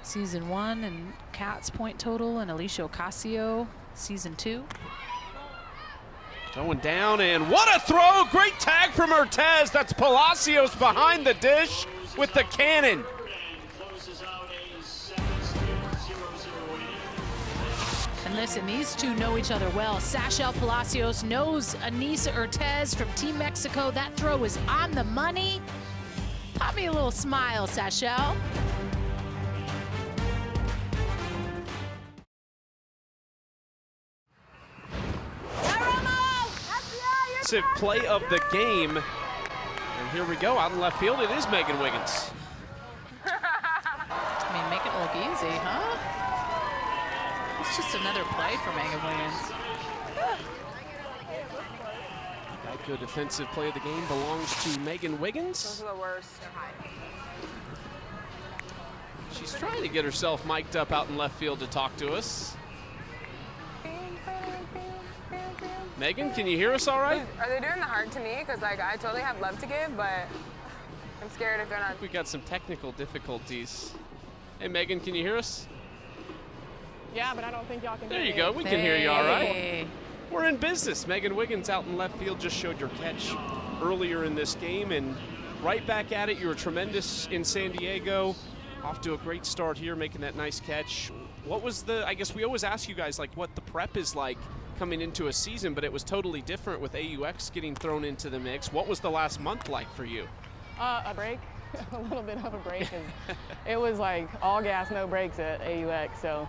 season 1 and Kat's point total, and Alicia Ocasio season 2. Going down, and what a throw! Great tag from Urtez. That's Palacios behind the dish with the cannon. And listen, these two know each other well. Sachel Palacios knows Anissa Urtez from Team Mexico. That throw is on the money. Pop me a little smile, Sachel. Play of the game, and here we go out in left field. It is Megan Wiggins. I mean, make it look easy, huh? It's just another play for Megan Wiggins. Geico defensive play of the game belongs to Megan Wiggins. Those are the worst. She's trying to get herself mic'd up out in left field to talk to us. Megan, can you hear us all right? Are they doing the hard to me? Because like I totally have love to give, but I'm scared if they're not. We got some technical difficulties. Hey Megan, can you hear us? Yeah, but I don't think y'all can There hear you me. go, we can hear you all right. Hey. We're in business. Megan Wiggins out in left field just showed your catch earlier in this game, and right back at it. You were tremendous in San Diego. Off to a great start here, making that nice catch. What was I guess we always ask you guys like what the prep is like coming into a season, but it was totally different with AUX getting thrown into the mix. What was the last month like for you? A break, a little bit of a break. It was like all gas, no brakes at AUX. So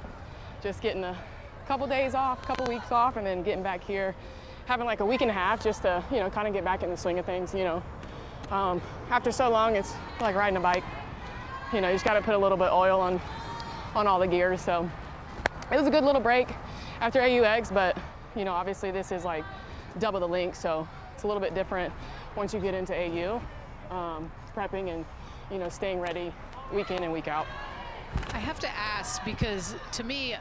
just getting a couple days off, couple weeks off, and then getting back here, having like a week and a half just to, kind of get back in the swing of things, After so long, it's like riding a bike. You just got to put a little bit oil on all the gears. So it was a good little break after AUX, but obviously this is like double the length, so it's a little bit different once you get into AU, prepping and staying ready week in and week out. I have to ask because to me,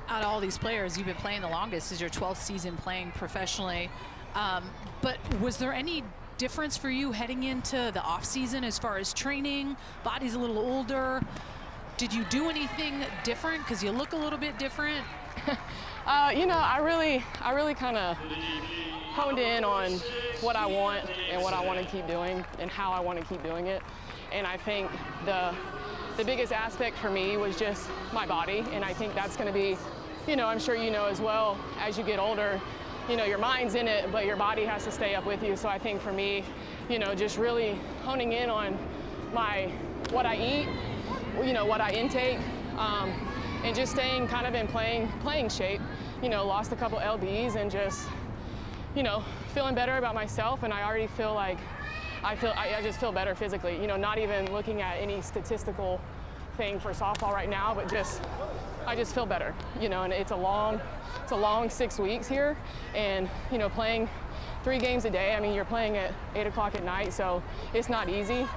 out of all these players, you've been playing the longest. This is your 12th season playing professionally. But was there any difference for you heading into the off season as far as training? Body's a little older. Did you do anything different? Because you look a little bit different. You know, I really kind of honed in on what I want and what I want to keep doing and how I want to keep doing it. And I think the biggest aspect for me was just my body. And I think that's going to be, you know, I'm sure you know as well, as you get older, you know, your mind's in it, but your body has to stay up with you. So I think for me, you know, just really honing in on what I eat, you know, what I intake, and just staying kind of in playing shape. You know, lost a couple lbs and just, you know, feeling better about myself. And I already feel like I just feel better physically. You know, not even looking at any statistical thing for softball right now, but I just feel better. You know, and it's a long 6 weeks here, and you know, playing 3 games a day. I mean, you're playing at 8 o'clock at night, so it's not easy.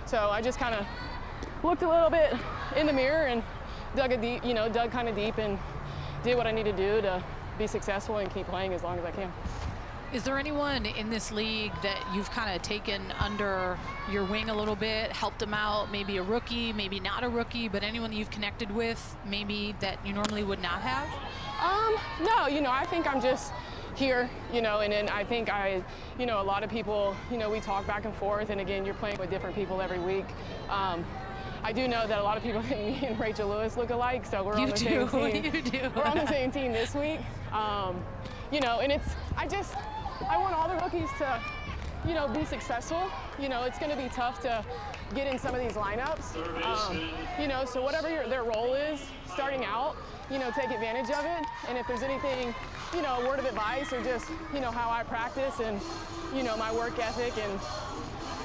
So I just kind of looked a little bit in the mirror and dug kind of deep and did what I need to do to be successful and keep playing as long as I can. Is there anyone in this league that you've kind of taken under your wing a little bit, helped them out, maybe a rookie, maybe not a rookie, but anyone that you've connected with maybe that you normally would not have? No, you know, I think I'm just here, you know, and then I think you know, a lot of people, you know, we talk back and forth, and again, you're playing with different people every week. I do know that a lot of people think me and Rachel Lewis look alike, so we're on the same team. You do. We're on the same team this week. You know, and I want all the rookies to, you know, be successful. You know, it's going to be tough to get in some of these lineups. You know, so whatever their role is starting out, you know, take advantage of it. And if there's anything, you know, a word of advice or just, you know, how I practice and, you know, my work ethic, and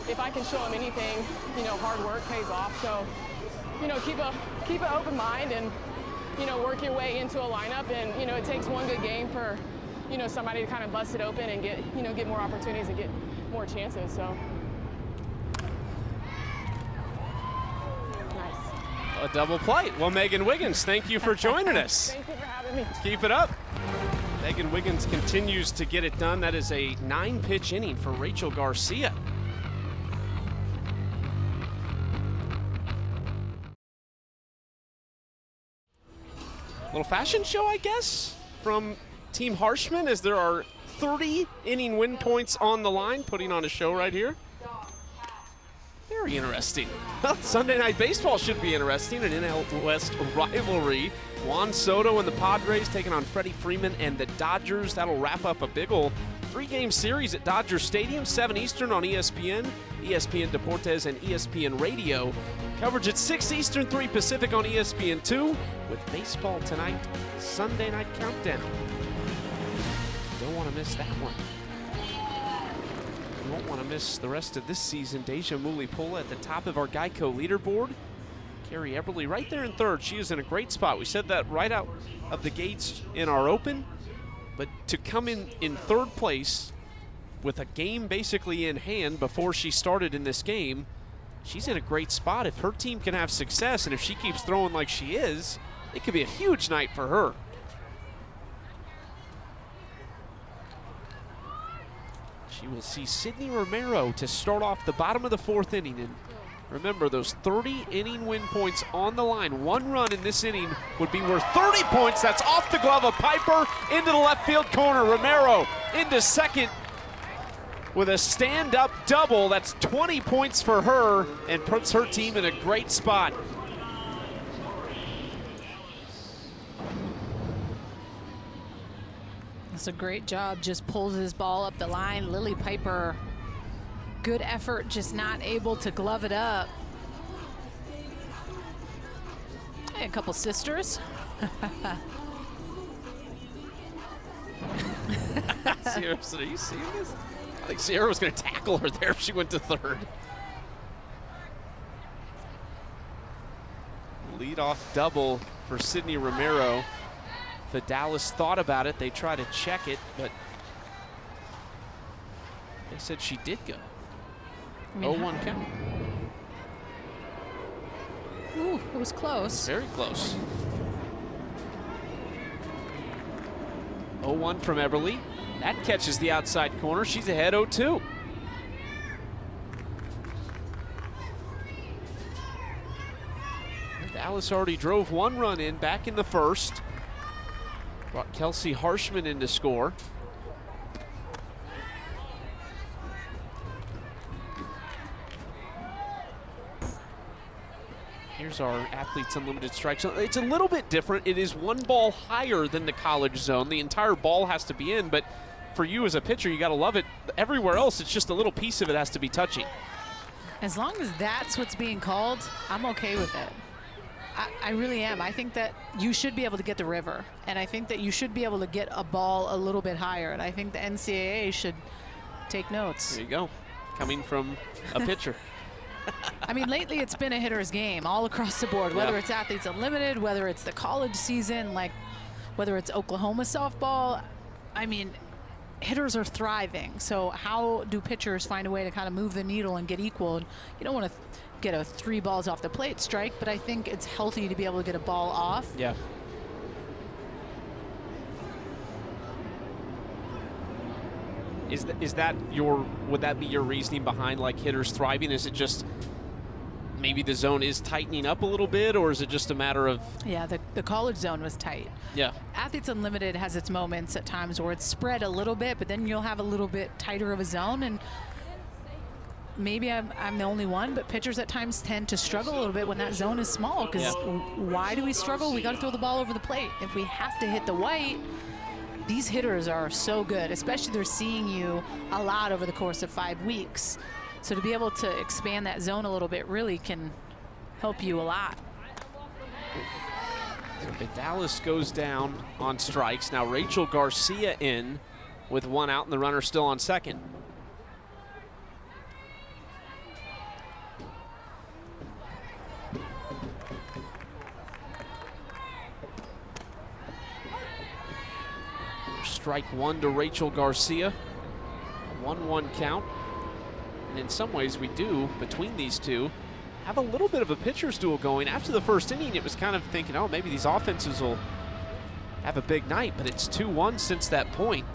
if I can show them anything, you know, hard work pays off. So, you know, keep an open mind and, you know, work your way into a lineup. And, you know, it takes one good game for, you know, somebody to kind of bust it open and get more opportunities and get more chances. So. A double play. Well, Megan Wiggins, thank you for joining us. Thank you for having me. Keep it up. Megan Wiggins continues to get it done. That is a 9-pitch inning for Rachel Garcia. Little fashion show, I guess, from Team Harshman, as there are 30 inning win points on the line, putting on a show right here. Very interesting. Well, Sunday Night Baseball should be interesting. An NL West rivalry. Juan Soto and the Padres taking on Freddie Freeman and the Dodgers. That'll wrap up a big ol' 3-game series at Dodger Stadium, 7 Eastern on ESPN, ESPN Deportes, and ESPN Radio. Coverage at 6 Eastern, 3 Pacific on ESPN2 with baseball tonight, Sunday Night Countdown. Don't want to miss that one. You won't want to miss the rest of this season. Deja Mulipula at the top of our Geico leaderboard. Carrie Eberle right there in third. She is in a great spot. We said that right out of the gates in our open. But to come in third place with a game basically in hand before she started in this game, she's in a great spot. If her team can have success and if she keeps throwing like she is, it could be a huge night for her. She will see Sydney Romero to start off the bottom of the 4th inning. And remember, those 30 inning win points on the line. 1 run in this inning would be worth 30 points. That's off the glove of Piper into the left field corner. Romero into second with a stand-up double. That's 20 points for her and puts her team in a great spot. That's a great job. Just pulls his ball up the line. Lily Piper, good effort, just not able to glove it up. Hey, a couple sisters. Sierra, are you seeing this? I think Sierra was going to tackle her there if she went to third. Leadoff double for Sydney Romero. If Dallas thought about it, they tried to check it, but they said she did go. 0-1 count. Ooh, it was close. Very close. 0-1 from Eberle. That catches the outside corner. She's ahead 0-2. Dallas already drove 1 run in back in the first. Brought Kelsey Harshman in to score. Here's our Athletes Unlimited strike zone. It's a little bit different. It is 1 ball higher than the college zone. The entire ball has to be in, but for you as a pitcher, you got to love it. Everywhere else, it's just a little piece of it has to be touching. As long as that's what's being called, I'm okay with it. I really am. I think that you should be able to get the river, and I think that you should be able to get a ball a little bit higher, and I think the NCAA should take notes. There you go. Coming from a pitcher. I mean, lately it's been a hitter's game all across the board, whether it's Athletes Unlimited, whether it's the college season, like whether it's Oklahoma softball. I mean, hitters are thriving. So how do pitchers find a way to kind of move the needle and get equal? And you don't want to get a 3 balls off the plate strike, but I think it's healthy to be able to get a ball off. Yeah. Is that your, would that be your reasoning behind like hitters thriving? Is it just maybe the zone is tightening up a little bit, or is it just a matter of? Yeah, the college zone was tight. Yeah. Athletes Unlimited has its moments at times where it's spread a little bit, but then you'll have a little bit tighter of a zone, and maybe I'm the only one, but pitchers at times tend to struggle a little bit when that zone is small, because why do we struggle? We got to throw the ball over the plate. If we have to hit the white, these hitters are so good, especially they're seeing you a lot over the course of 5 weeks. So to be able to expand that zone a little bit really can help you a lot. So Dallas goes down on strikes. Now Rachel Garcia in with 1 out and the runner still on second. Strike 1 to Rachel Garcia. A 1-1 count. And in some ways we do, between these two, have a little bit of a pitcher's duel going. After the first inning, it was kind of thinking, oh, maybe these offenses will have a big night, but it's 2-1 since that point.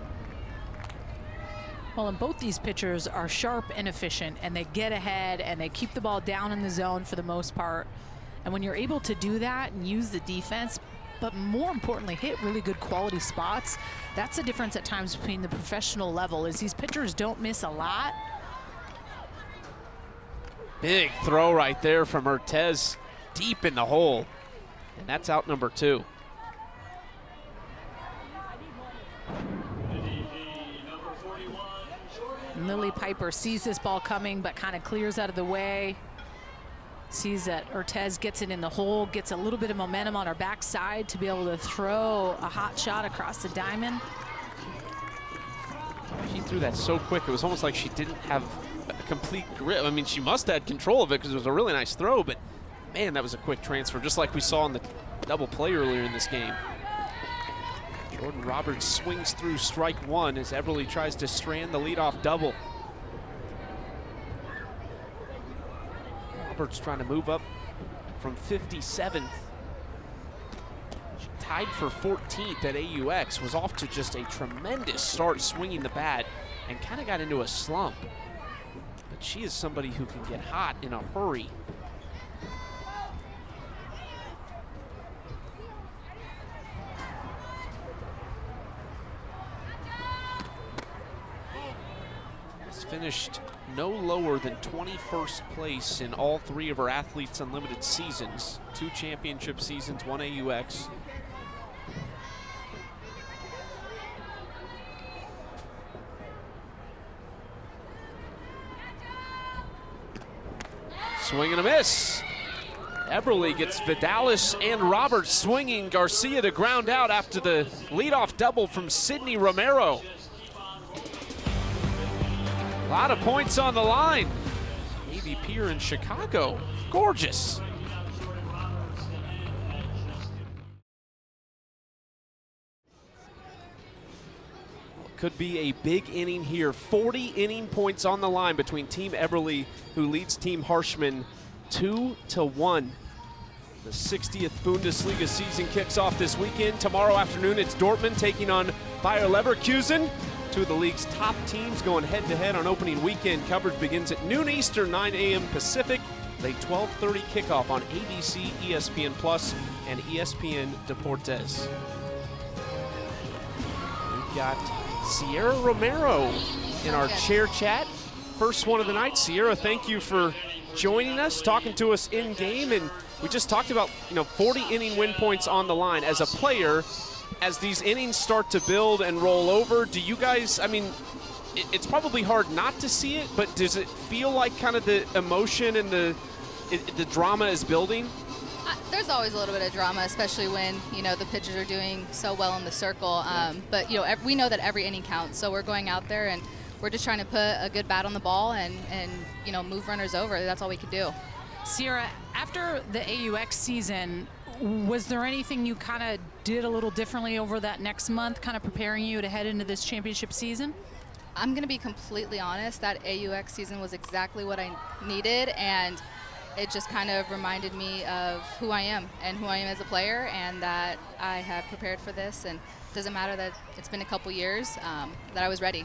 Well, and both these pitchers are sharp and efficient, and they get ahead and they keep the ball down in the zone for the most part. And when you're able to do that and use the defense, but more importantly, hit really good quality spots, that's the difference at times between the professional level, is these pitchers don't miss a lot. Big throw right there from Urtez, deep in the hole. And that's out number 2. Lily Piper sees this ball coming, but kind of clears out of the way. Sees that Urtez gets it in the hole, gets a little bit of momentum on her backside to be able to throw a hot shot across the diamond. She threw that so quick, it was almost like she didn't have a complete grip. I mean, she must have had control of it because it was a really nice throw, but man, that was a quick transfer, just like we saw in the double play earlier in this game. Jordan Roberts swings through strike 1 as Eberle tries to strand the leadoff double. Roberts trying to move up from 57th. She tied for 14th at AUX, was off to just a tremendous start swinging the bat and kind of got into a slump. But she is somebody who can get hot in a hurry. Has finished no lower than 21st place in all 3 of her Athletes Unlimited seasons. 2 championship seasons, 1 AUX. Swing and a miss. Eberle gets Vidalis and Roberts swinging. Garcia to ground out after the leadoff double from Sydney Romero. A lot of points on the line. Navy Pier in Chicago. Gorgeous. Could be a big inning here. 40 inning points on the line between Team Eberle, who leads Team Harshman 2-1. The 60th Bundesliga season kicks off this weekend. Tomorrow afternoon, it's Dortmund taking on Bayer Leverkusen. Two of the league's top teams going head-to-head on opening weekend. Coverage begins at noon Eastern, 9 a.m. Pacific. A 12:30 kickoff on ABC, ESPN Plus, and ESPN Deportes. We've got Sierra Romero in our chair chat. First one of the night. Sierra, thank you for joining us, talking to us in game, and we just talked about 40 inning win points on the line. As a player, as these innings start to build and roll over, do you guys, I mean, it's probably hard not to see it, but does it feel like kind of the emotion and the drama is building? There's always a little bit of drama, especially when the pitchers are doing so well in the circle. But we know that every inning counts, so we're going out there and we're just trying to put a good bat on the ball and move runners over. That's all we could do. Sierra, after the AUX season, was there anything you kind of did a little differently over that next month, kind of preparing you to head into this championship season? I'm going to be completely honest, that AUX season was exactly what I needed, and it just kind of reminded me of who I am and who I am as a player, and that I have prepared for this, and it doesn't matter that it's been a couple years, that I was ready.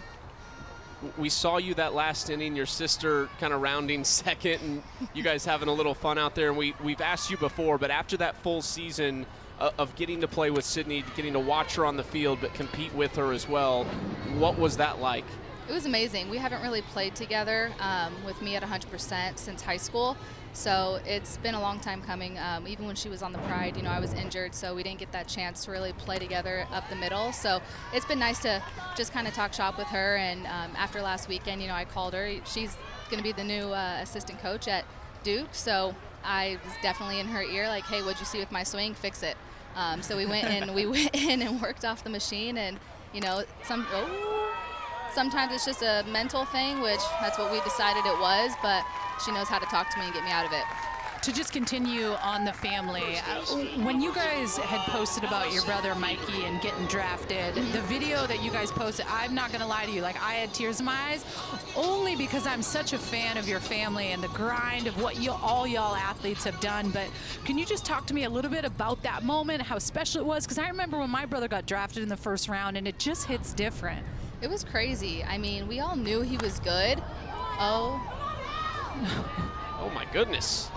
We saw you that last inning, your sister kind of rounding second, and you guys having a little fun out there. And we've asked you before, but after that full season of getting to play with Sydney, getting to watch her on the field, but compete with her as well, what was that like? It was amazing. We haven't really played together with me at 100% since high school. So it's been a long time coming. Even when she was on the Pride, I was injured, so we didn't get that chance to really play together up the middle. So it's been nice to just kind of talk shop with her. And after last weekend, I called her. She's going to be the new assistant coach at Duke. So I was definitely in her ear, like, hey, what'd you see with my swing? Fix it. So we went in and worked off the machine. And sometimes it's just a mental thing, which that's what we decided it was. But she knows how to talk to me and get me out of it. To just continue on the family, when you guys had posted about your brother Mikey and getting drafted, the video that you guys posted, I'm not going to lie to you, like I had tears in my eyes, only because I'm such a fan of your family and the grind of what all y'all athletes have done. But can you just talk to me a little bit about that moment, how special it was? Because I remember when my brother got drafted in the first round, and it just hits different. It was crazy. I mean, we all knew he was good. Oh my goodness.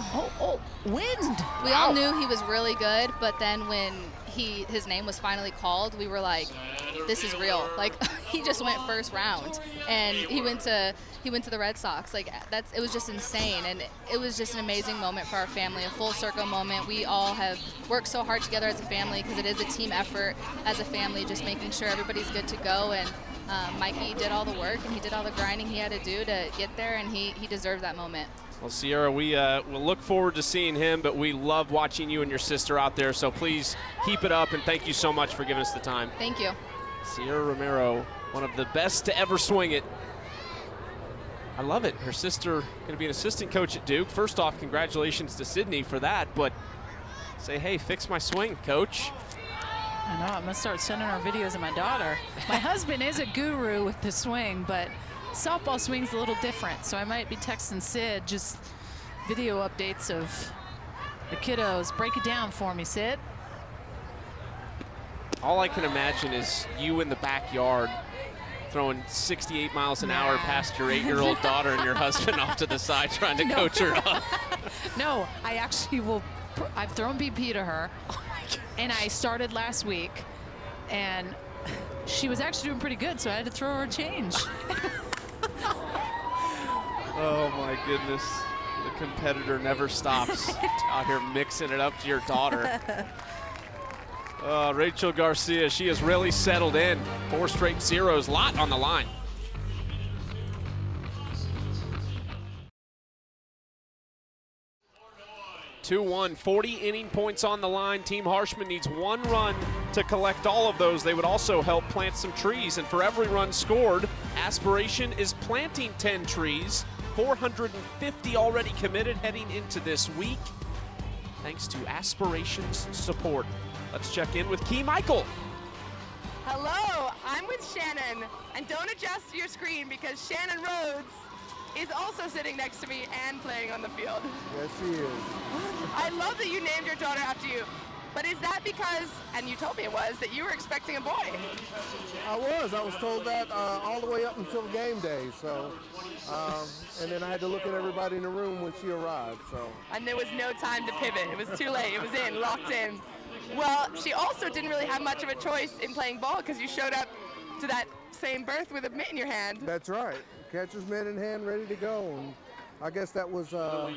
Wind. We all knew he was really good, but then when his name was finally called, we were like, this is real. Like, he just went first round, and he went to the Red Sox. Like, it was just insane, and it was just an amazing moment for our family, a full circle moment. We all have worked so hard together as a family, because it is a team effort as a family, just making sure everybody's good to go. And Mikey did all the work, and he did all the grinding he had to do to get there, and he deserved that moment. Well, Sierra, we will look forward to seeing him, but we love watching you and your sister out there, so please keep it up, and thank you so much for giving us the time. Thank you. Sierra Romero, one of the best to ever swing it. I love it. Her sister going to be an assistant coach at Duke. First off, congratulations to Sydney for that, but say, hey, fix my swing, coach. I know, I'm going to start sending her videos of my daughter. My husband is a guru with the swing, but softball swing's a little different, so I might be texting Sid just video updates of the kiddos. Break it down for me, Sid. All I can imagine is you in the backyard throwing 68 miles an hour past your 8-year-old daughter and your husband off to the side trying to coach her up. No, I actually will. I've thrown BP to her, and I started last week, and she was actually doing pretty good, so I had to throw her a change. Oh my goodness, the competitor never stops. Out here mixing it up to your daughter. Rachel Garcia, she has really settled in. 4 straight zeros, lot on the line. (2-1), 40 inning points on the line. Team Harshman needs 1 run to collect all of those. They would also help plant some trees, and for every run scored, Aspiration is planting 10 trees. 450 already committed heading into this week, thanks to Aspiration's support. Let's check in with Key Michael. Hello, I'm with Shannon, and don't adjust your screen because Shannon Rhodes is also sitting next to me and playing on the field. Yes, she is. I love that you named your daughter after you. But is that because, and you told me it was, that you were expecting a boy? I was told that all the way up until game day. So, and then I had to look at everybody in the room when she arrived. So. And there was no time to pivot. It was too late. It was in, locked in. Well, she also didn't really have much of a choice in playing ball because you showed up to that same berth with a mitt in your hand. That's right. Catcher's mitt in hand, ready to go. And I guess that was a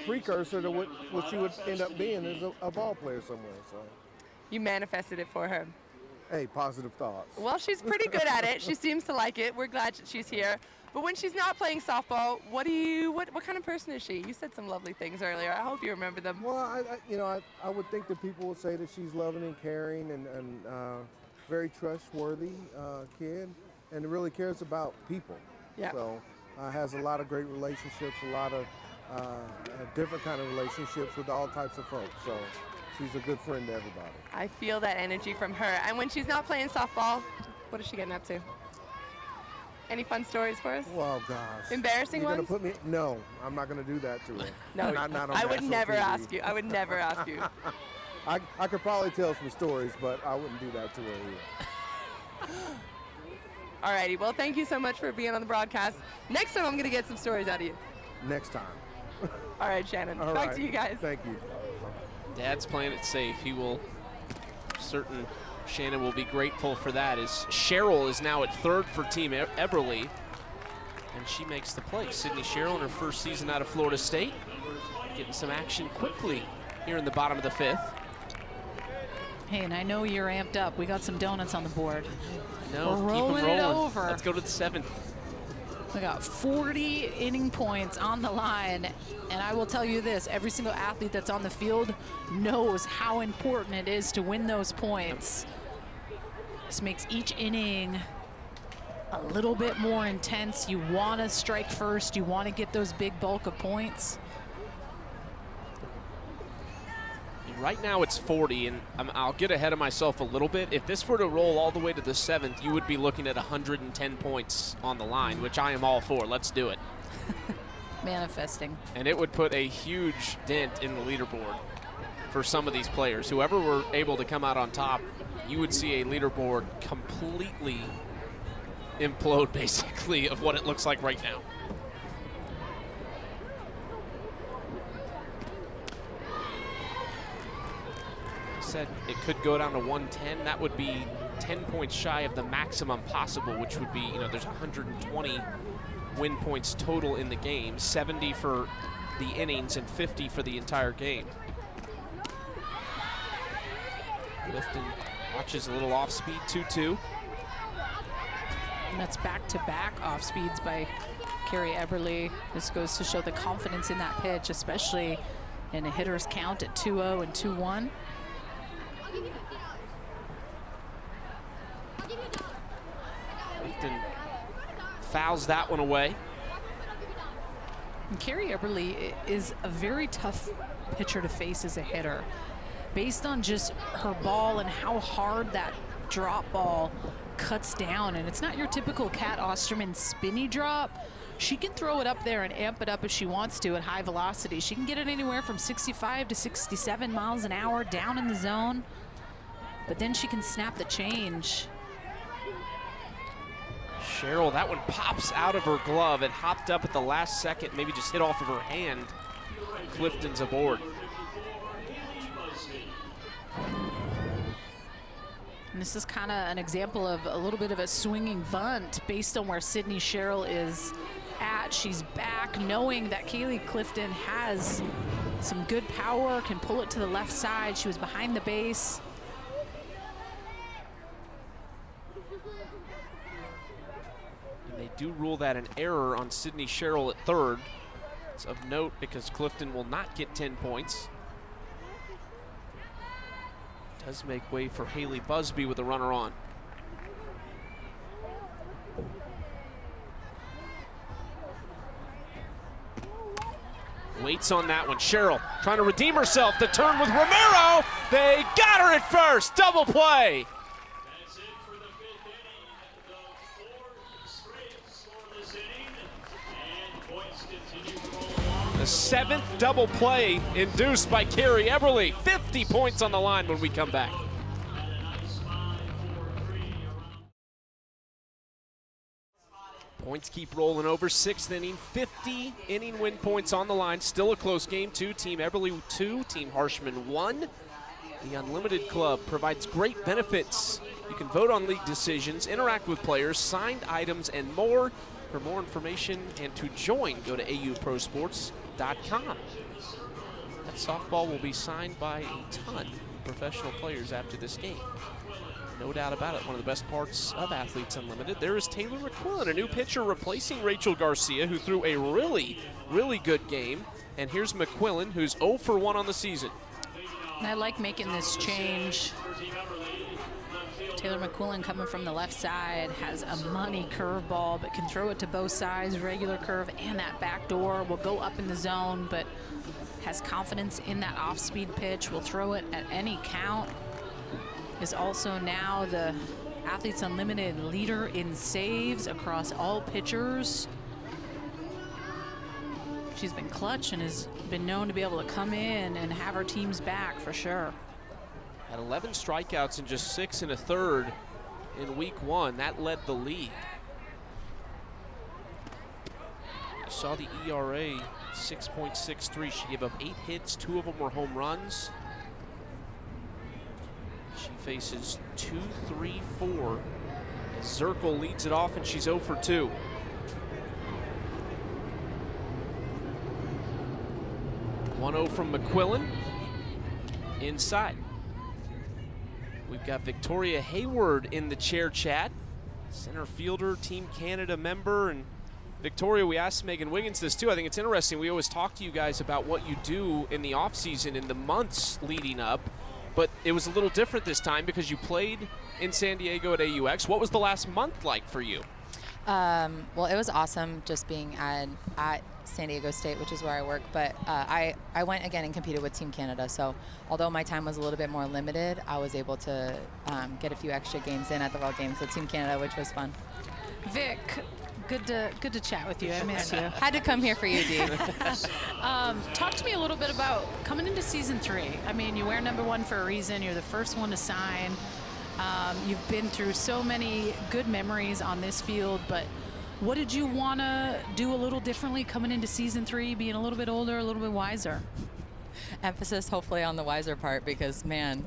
precursor to what she would end up being as a ball player somewhere. So you manifested it for her. Hey, positive thoughts. Well, she's pretty good at it. She seems to like it. We're glad that she's here. But when she's not playing softball, what kind of person is she? You said some lovely things earlier. I hope you remember them. Well, I would think that people would say that she's loving and caring and very trustworthy kid, and really cares about people. Yeah. So has a lot of great relationships, a lot of different kind of relationships with all types of folks. So she's a good friend to everybody. I feel that energy from her. And when she's not playing softball, what is she getting up to? Any fun stories for us? Well, gosh. Embarrassing You're ones? Gonna put me? No, I'm not going to do that to her. No, not on I would national never TV. ask you. I would never ask you. I could probably tell some stories, but I wouldn't do that to her either. All righty. Well, thank you so much for being on the broadcast. Next time, I'm going to get some stories out of you. Next time. All right, Shannon. All Back right. to you guys. Thank you. Dad's playing it safe. He will certain Shannon will be grateful for that, as Cheryl is now at third for Team Eberle, and she makes the play. Sydney Cheryl in her first season out of Florida State, getting some action quickly here in the bottom of the fifth. Hey, and I know you're amped up. We got some donuts on the board. No, We're keep 'em rolling it over. Let's go to the seventh. We got 40 inning points on the line, and I will tell you this, every single athlete that's on the field knows how important it is to win those points. This makes each inning a little bit more intense. You want to strike first, you want to get those big bulk of points. Right now it's 40, and I'll get ahead of myself a little bit. If this were to roll all the way to the seventh, you would be looking at 110 points on the line, which I am all for. Let's do it. Manifesting. And it would put a huge dent in the leaderboard for some of these players. Whoever were able to come out on top, you would see a leaderboard completely implode, basically, of what it looks like right now. Said it could go down to 110. That would be 10 points shy of the maximum possible, which would be, there's 120 win points total in the game, 70 for the innings and 50 for the entire game. Clifton watches a little off speed, 2-2. And that's back-to-back off speeds by Carrie Eberle. This goes to show the confidence in that pitch, especially in a hitter's count at 2-0 and 2-1. Clifton fouls that one away. And Carrie Eberle is a very tough pitcher to face as a hitter. Based on just her ball and how hard that drop ball cuts down, and it's not your typical Kat Osterman spinny drop. She can throw it up there and amp it up if she wants to at high velocity. She can get it anywhere from 65 to 67 miles an hour down in the zone, but then she can snap the change. Cheryl, that one pops out of her glove. It hopped up at the last second, maybe just hit off of her hand. Clifton's aboard. And this is kind of an example of a little bit of a swinging bunt based on where Sydney Cheryl is at. She's back, knowing that Kaylee Clifton has some good power, can pull it to the left side. She was behind the base. And they do rule that an error on Sydney Cheryl at third. It's of note because Clifton will not get 10 points. Does make way for Haley Busby with a runner on. Waits on that one. Cheryl trying to redeem herself. The turn with Romero. They got her at first. Double play. That's it for the fifth inning. The fourth straight scoreless inning. And 7th double play induced by Carrie Eberle. 50 points on the line when we come back. Points keep rolling over. 6th inning, 50 inning win points on the line. Still a close game, too. Team Eberle 2, Team Harshman 1. The Unlimited Club provides great benefits. You can vote on league decisions, interact with players, signed items, and more. For more information and to join, go to auprosports.com. That softball will be signed by a ton of professional players after this game. No doubt about it, one of the best parts of Athletes Unlimited. There is Taylor McQuillan, a new pitcher replacing Rachel Garcia, who threw a really, really good game. And here's McQuillan, who's 0 for 1 on the season. And I like making this change. Taylor McQuillan coming from the left side has a money curveball, but can throw it to both sides, regular curve and that back door. Will go up in the zone, but has confidence in that off-speed pitch. Will throw it at any count. Is also now the Athletes Unlimited leader in saves across all pitchers. She's been clutch and has been known to be able to come in and have her teams back for sure. Had 11 strikeouts and just 6 1/3 in week 1. That led the league. You saw the ERA, 6.63. She gave up 8 hits, 2 of them were home runs. She faces 2, 3, 4. Zirkle leads it off and she's 0 for 2. .1-0 from McQuillan. Inside. We've got Victoria Hayward in the chair chat. Center fielder, Team Canada member. And Victoria, we asked Megan Wiggins this too. I think it's interesting. We always talk to you guys about what you do in the offseason in the months leading up. But it was a little different this time because you played in San Diego at AUX. What was the last month like for you? Well, it was awesome just being at San Diego State, which is where I work. But I went again and competed with Team Canada. So although my time was a little bit more limited, I was able to get a few extra games in at the World Games with Team Canada, which was fun. Vic, good to chat with you. I miss you. Had to come here for you, Dee. Talk to me a little bit about coming into season 3. I mean, you wear number 1 for a reason. You're the first one to sign. You've been through so many good memories on this field, but what did you want to do a little differently coming into season 3, being a little bit older, a little bit wiser? Emphasis hopefully on the wiser part because, man,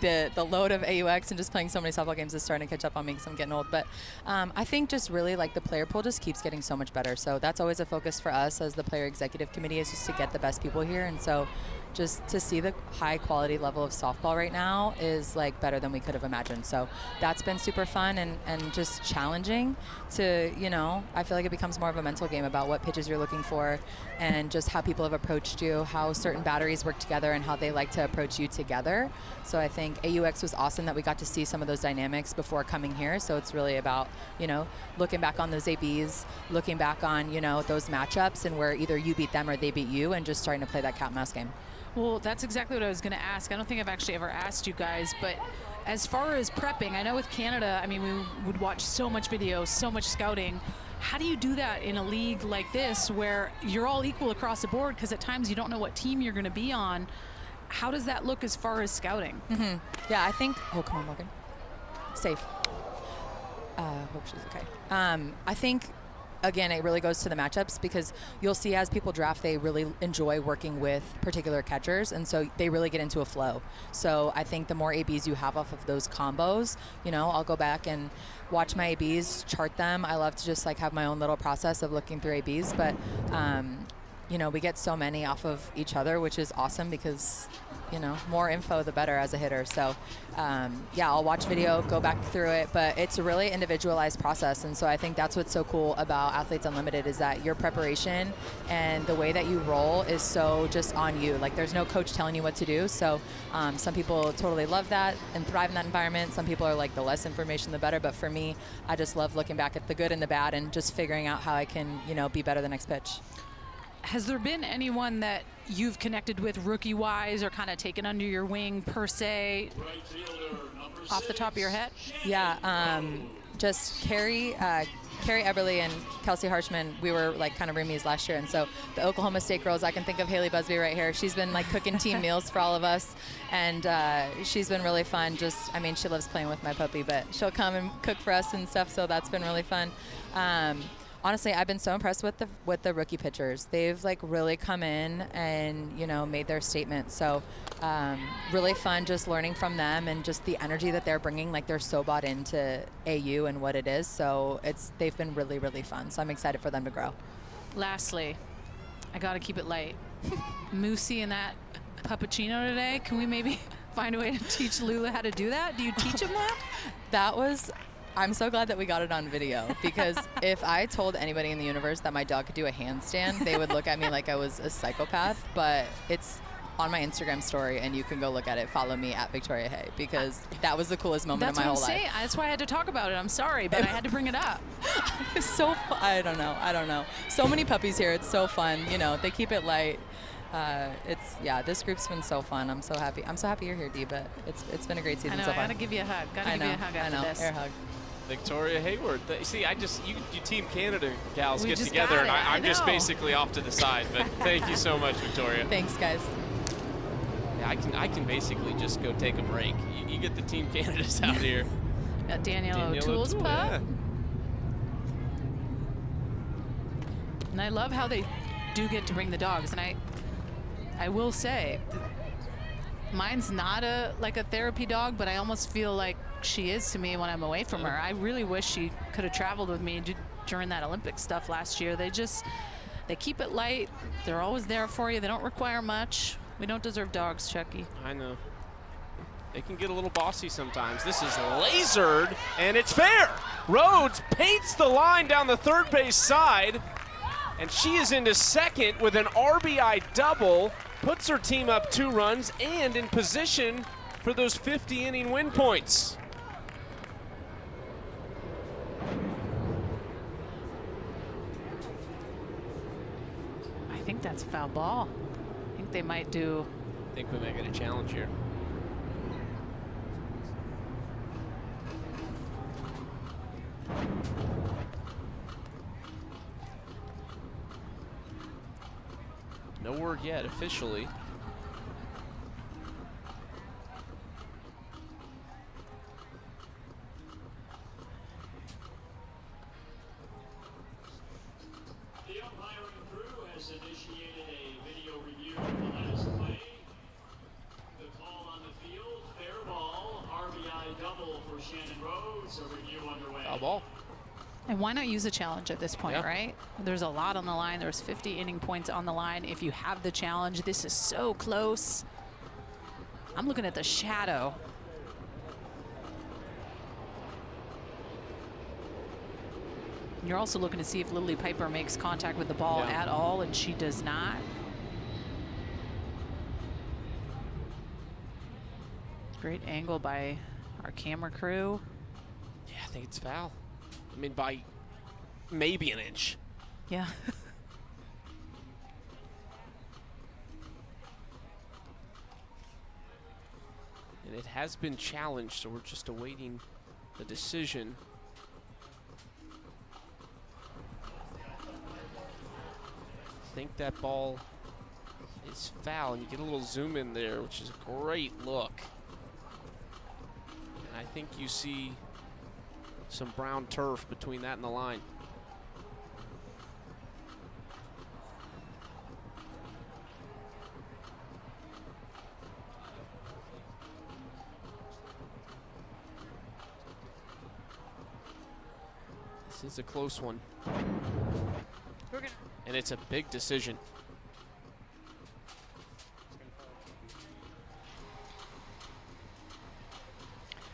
the load of AUX and just playing so many softball games is starting to catch up on me because I'm getting old. But I think just really like the player pool just keeps getting so much better. So that's always a focus for us as the player executive committee is just to get the best people here. And so just to see the high quality level of softball right now is like better than we could have imagined. So that's been super fun and just challenging to, you know, I feel like it becomes more of a mental game about what pitches you're looking for and just how people have approached you, how certain batteries work together and how they like to approach you together. So I think AUX was awesome that we got to see some of those dynamics before coming here. So it's really about, you know, looking back on those ABs, looking back on, you know, those matchups and where either you beat them or they beat you and just starting to play that cat and mouse game. Well, that's exactly what I was going to ask. I don't think I've actually ever asked you guys, but as far as prepping, I know with Canada, I mean, we would watch so much video, so much scouting. How do you do that in a league like this where you're all equal across the board? Because at times you don't know what team you're going to be on. How does that look as far as scouting? Mm-hmm. Yeah, I think, oh, come on, Morgan. Safe. Hope she's okay. I think, again, it really goes to the matchups because you'll see as people draft, they really enjoy working with particular catchers, and so they really get into a flow. So I think the more ABs you have off of those combos, you know, I'll go back and watch my ABs, chart them. I love to just like have my own little process of looking through ABs, but you know, we get so many off of each other, which is awesome because, you know, more info, the better as a hitter. So, yeah, I'll watch video, go back through it, but it's a really individualized process. And so I think that's what's so cool about Athletes Unlimited is that your preparation and the way that you roll is so just on you. Like there's no coach telling you what to do. So some people totally love that and thrive in that environment. Some people are like the less information, the better. But for me, I just love looking back at the good and the bad and just figuring out how I can, you know, be better the next pitch. Has there been anyone that you've connected with rookie-wise or kind of taken under your wing per se, off the top of your head? Yeah, just Carrie Eberle and Kelsey Harshman, we were like kind of roomies last year, and so the Oklahoma State girls, I can think of Haley Busby right here. She's been like cooking team meals for all of us, and she's been really fun. Just, I mean, she loves playing with my puppy, but she'll come and cook for us and stuff, so that's been really fun. Honestly, I've been so impressed with the rookie pitchers. They've like really come in and, you know, made their statement. So really fun just learning from them and just the energy that they're bringing. Like, they're so bought into AU and what it is. So they've been really, really fun. So I'm excited for them to grow. Lastly, I got to keep it light. Moosey and that puppuccino today. Can we maybe find a way to teach Lula how to do that? Do you teach him that? I'm so glad that we got it on video, because if I told anybody in the universe that my dog could do a handstand, they would look at me like I was a psychopath. But it's on my Instagram story, and you can go look at it. Follow me at Victoria Hay, because that was the coolest moment of my whole life. That's why I had to talk about it. I'm sorry, but I had to bring it up. It's so fun. I don't know. So many puppies here. It's so fun. You know, they keep it light. This group's been so fun. I'm so happy. I'm so happy you're here, Dee. But it's been a great season I know, so far. I gotta give you a hug. Gotta give you a hug after this. Air hug. Victoria Hayward. See, you Team Canada gals We get just together, got and it. I'm I just know. basically off to the side. But thank you so much, Victoria. Thanks, guys. Yeah, I can basically just go take a break. You get the Team Canadas out here. Got Danielle O'Toole's pup. Yeah. And I love how they do get to bring the dogs. And I will say, mine's not a therapy dog, but I almost feel like she is to me when I'm away from her. I really wish she could have traveled with me during that Olympic stuff last year. They keep it light. They're always there for you. They don't require much. We don't deserve dogs, Chucky. I know. They can get a little bossy sometimes. This is lasered, and it's fair. Rhodes paints the line down the third base side, and she is into second with an RBI double, puts her team up 2 runs and in position for those 50-inning win points. I think that's a foul ball. I think they might do. I think we might get a challenge here. No word yet officially. The umpiring crew has initiated a video review of the last play. The call on the field, fair ball, RBI double for Shannon Rhodes. A review underway. Foul ball. And why not use a challenge at this point, Yeah. right? There's a lot on the line. There's 50 inning points on the line. If you have the challenge, this is so close. I'm looking at the shadow. You're also looking to see if Lily Piper makes contact with the ball Yeah. at all, and she does not. Great angle by our camera crew. Yeah, I think it's foul. I mean, by maybe an inch. Yeah. And it has been challenged, so we're just awaiting the decision. I think that ball is foul, and you get a little zoom in there, which is a great look. And I think you see some brown turf between that and the line. This is a close one. And it's a big decision.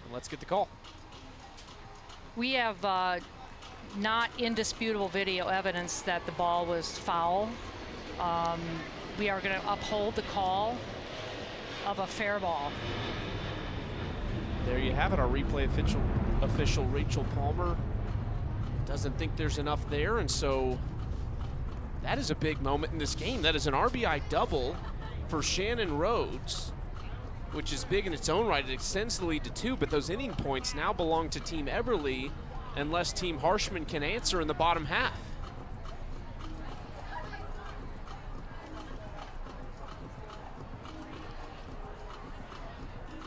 And let's get the call. We have not indisputable video evidence that the ball was foul. We are going to uphold the call of a fair ball. There you have it. Our replay official Rachel Palmer doesn't think there's enough there, and so that is a big moment in this game. That is an RBI double for Shannon Rhodes, which is big in its own right. It extends the lead to 2, but those inning points now belong to Team Eberle unless Team Harshman can answer in the bottom half.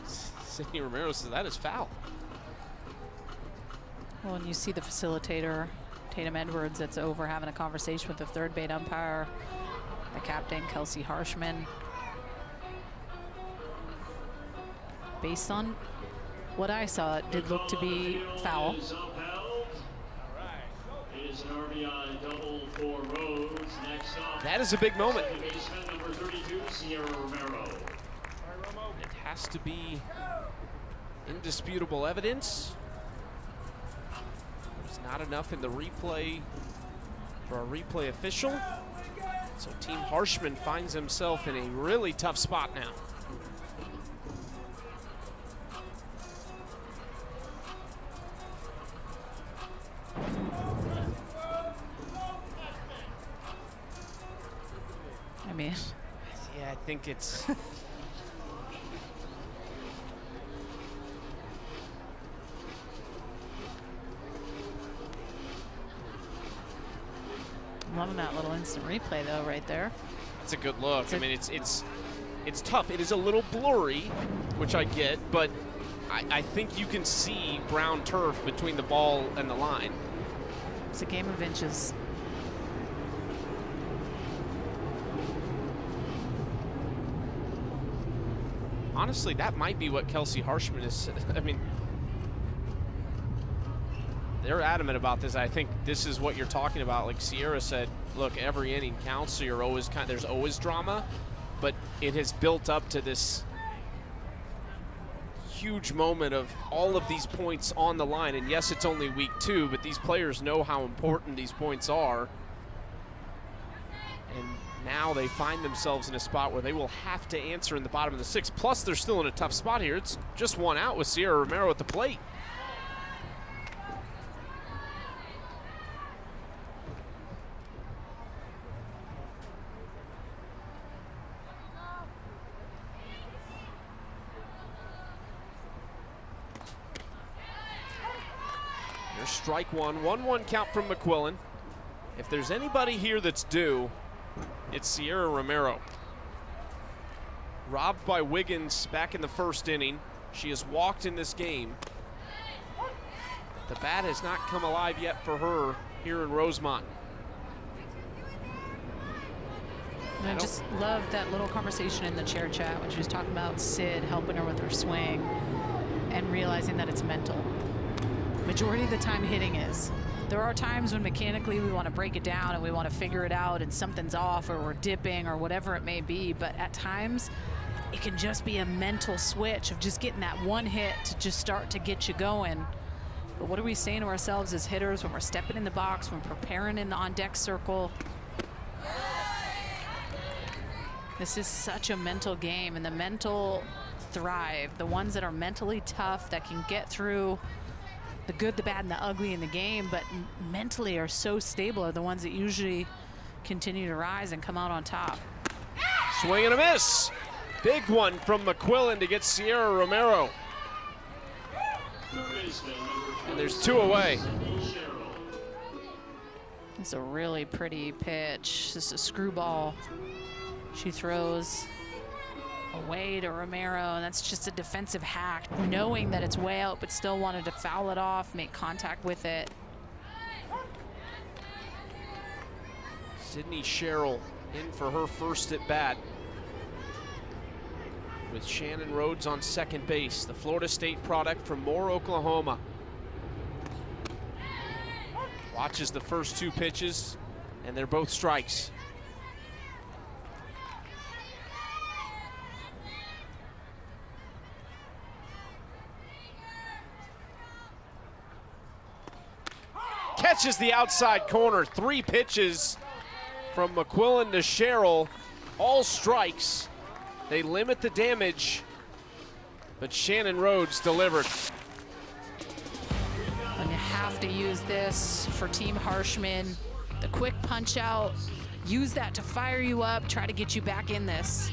Sydney Romero says that is foul. Well, and you see the facilitator, Tatum Edwards, that's over having a conversation with the third bait umpire, the captain, Kelsey Harshman. Based on what I saw, it did look to be foul. It is an RBI double for Rhodes. Next up, That is a big moment. second baseman number 32, Sierra Romero. It has to be indisputable evidence. There's not enough in the replay for a replay official. So Team Harshman finds himself in a really tough spot now. I mean, yeah, I think it's I'm loving that little instant replay though, right there. That's a good look. I mean, it's tough. It is a little blurry, which I get, but I think you can see brown turf between the ball and the line. It's a game of inches. Honestly, that might be what Kelsey Harshman is. I mean, they're adamant about this. I think this is what you're talking about. Like Sierra said, look, every inning counts, so you're always there's always drama, but it has built up to this huge moment of all of these points on the line. And yes, it's only week 2, but these players know how important these points are. And now they find themselves in a spot where they will have to answer in the bottom of the 6th. Plus, they're still in a tough spot here. It's just one out with Sierra Romero at the plate. There's strike one. 1-1 count from McQuillan. If there's anybody here that's due, it's Sierra Romero. Robbed by Wiggins back in the 1st inning. She has walked in this game. The bat has not come alive yet for her here in Rosemont. I just love that little conversation in the chair chat when she was talking about Sid helping her with her swing and realizing that it's mental. Majority of the time hitting is. There are times when mechanically we want to break it down and we want to figure it out and something's off or we're dipping or whatever it may be, but at times it can just be a mental switch of just getting that one hit to just start to get you going. But what are we saying to ourselves as hitters when we're stepping in the box, when we're preparing in the on-deck circle? This is such a mental game, and the mental thrive. The ones that are mentally tough, that can get through the good, the bad, and the ugly in the game, but mentally are so stable, are the ones that usually continue to rise and come out on top. Swing and a miss. Big one from McQuillan to get Sierra Romero. And there's 2 away. It's a really pretty pitch. This is a screwball. She throws away to Romero, and that's just a defensive hack, knowing that it's way out, but still wanted to foul it off, make contact with it. Sydney Sherrill in for her first at bat, with Shannon Rhodes on second base, the Florida State product from Moore, Oklahoma. Watches the first 2 pitches, and they're both strikes. Catches the outside corner. 3 pitches from McQuillan to Sherrill, all strikes. They limit the damage, but Shannon Rhodes delivered. And you have to use this for Team Harshman. The quick punch out, use that to fire you up, try to get you back in this.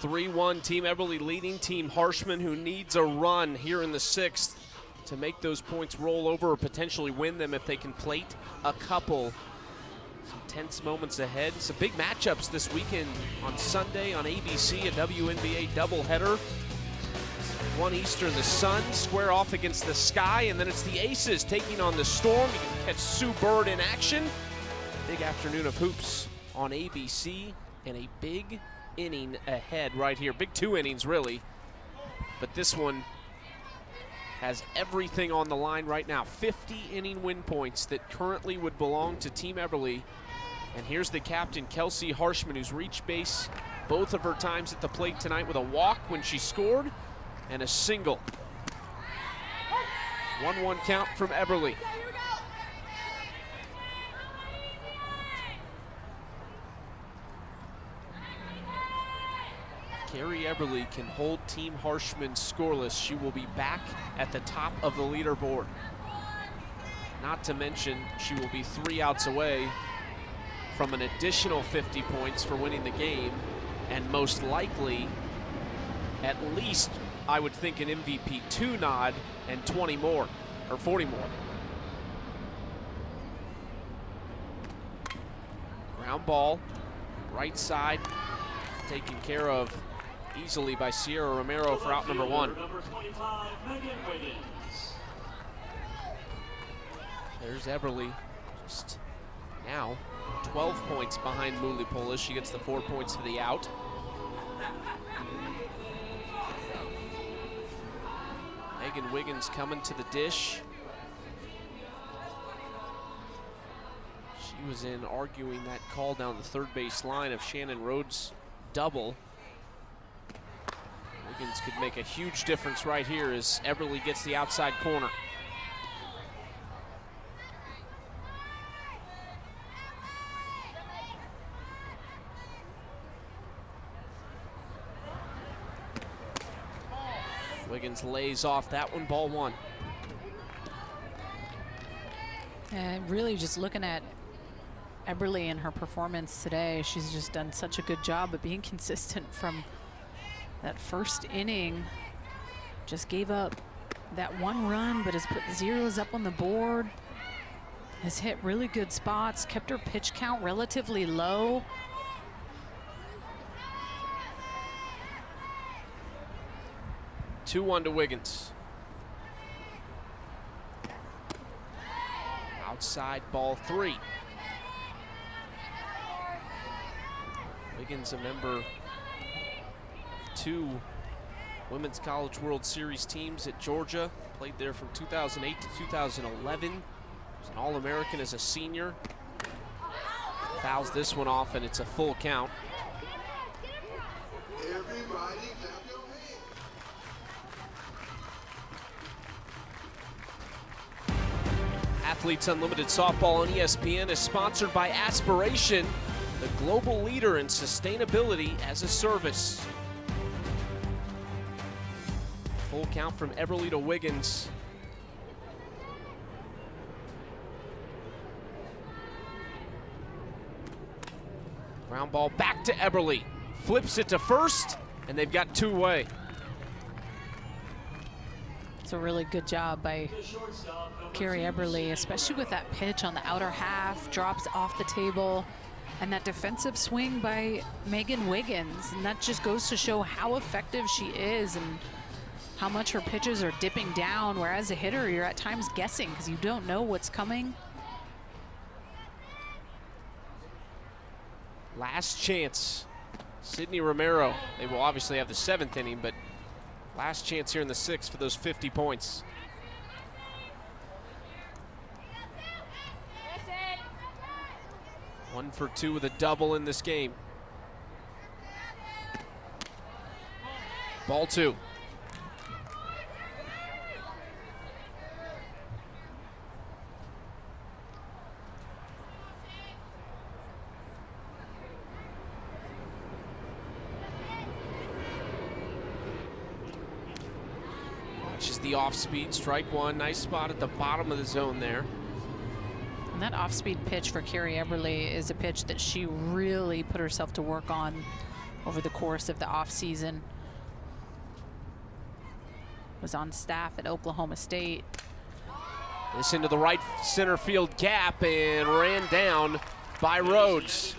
3-1, Team Eberle leading Team Harshman, who needs a run here in the 6th to make those points roll over or potentially win them if they can plate a couple. Some tense moments ahead. Some big matchups this weekend on Sunday on ABC, a WNBA doubleheader. 1 Eastern, the Sun square off against the Sky, and then it's the Aces taking on the Storm. You can catch Sue Bird in action. Big afternoon of hoops on ABC, and a big inning ahead right here. Big 2 innings, really. But this one has everything on the line right now. 50-inning win points that currently would belong to Team Eberle. And here's the captain, Kelsey Harshman, who's reached base both of her times at the plate tonight with a walk when she scored and a single. 1-1 count from Eberle. Carrie Eberle can hold Team Harshman scoreless. She will be back at the top of the leaderboard. Not to mention, she will be 3 outs away from an additional 50 points for winning the game, and most likely, at least, I would think, an MVP 2 nod and 20 more, or 40 more. Ground ball, right side, taken care of easily by Sierra Romero for out number 1. There's Eberle, just now 12 points behind Mulipola. She gets the 4 points for the out. Megan Wiggins coming to the dish. She was in arguing that call down the third base line of Shannon Rhodes' double. Wiggins could make a huge difference right here as Eberle gets the outside corner. Wiggins lays off that one, ball 1. And really just looking at Eberle and her performance today, she's just done such a good job of being consistent from that first inning. Just gave up that 1 run, but has put zeros up on the board. Has hit really good spots, kept her pitch count relatively low. 2-1 to Wiggins. Outside, ball 3. Wiggins, a member of 2 Women's College World Series teams at Georgia. Played there from 2008 to 2011. Was an All-American as a senior. Fouls this one off, and it's a full count. Athletes Unlimited Softball on ESPN is sponsored by Aspiration, the global leader in sustainability as a service. Full count from Eberle to Wiggins. Ground ball back to Eberle. Flips it to first, and they've got 2 away. It's a really good job by Carrie Eberle, especially with that pitch on the outer half, drops off the table, and that defensive swing by Megan Wiggins. And that just goes to show how effective she is and how much her pitches are dipping down, whereas a hitter, you're at times guessing because you don't know what's coming. Last chance, Sydney Romero. They will obviously have the 7th inning, but last chance here in the 6th for those 50 points. One for 2 with a double in this game. Ball 2. Watches the off-speed, strike 1. Nice spot at the bottom of the zone there. And that off-speed pitch for Carrie Eberle is a pitch that she really put herself to work on over the course of the offseason. Was on staff at Oklahoma State. This into the right center field gap and ran down by Rhodes.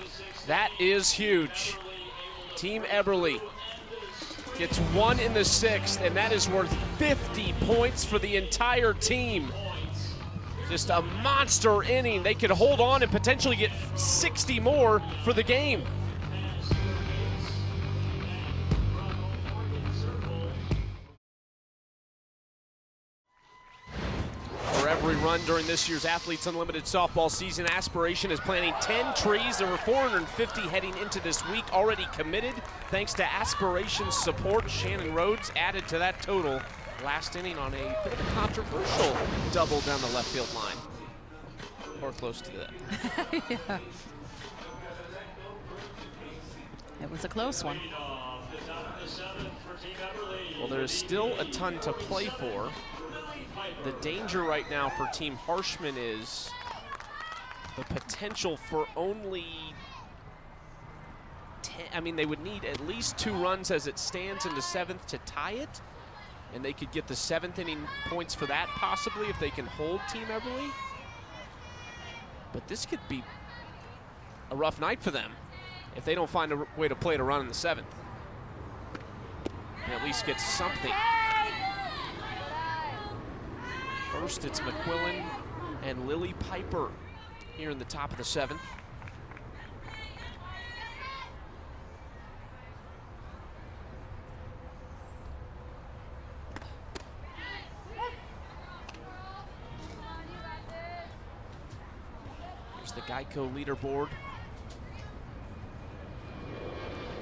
That is huge. Team Eberle gets 1 in the 6th, and that is worth 50 points for the entire team. Just a monster inning. They could hold on and potentially get 60 more for the game. For every run during this year's Athletes Unlimited softball season, Aspiration is planting 10 trees. There were 450 heading into this week already committed. Thanks to Aspiration's support, Shannon Rhodes added to that total last inning on a bit of a controversial double down the left field line. Or close to that. Yeah. It was a close one. Well, there is still a ton to play for. The danger right now for Team Harshman is the potential for only 10. I mean, they would need at least 2 runs as it stands in the 7th to tie it. And they could get the 7th inning points for that possibly if they can hold Team Eberle. But this could be a rough night for them if they don't find a way to play to run in the 7th. And at least get something. First, it's McQuillan and Lily Piper here in the top of the 7th. Here's the Geico leaderboard.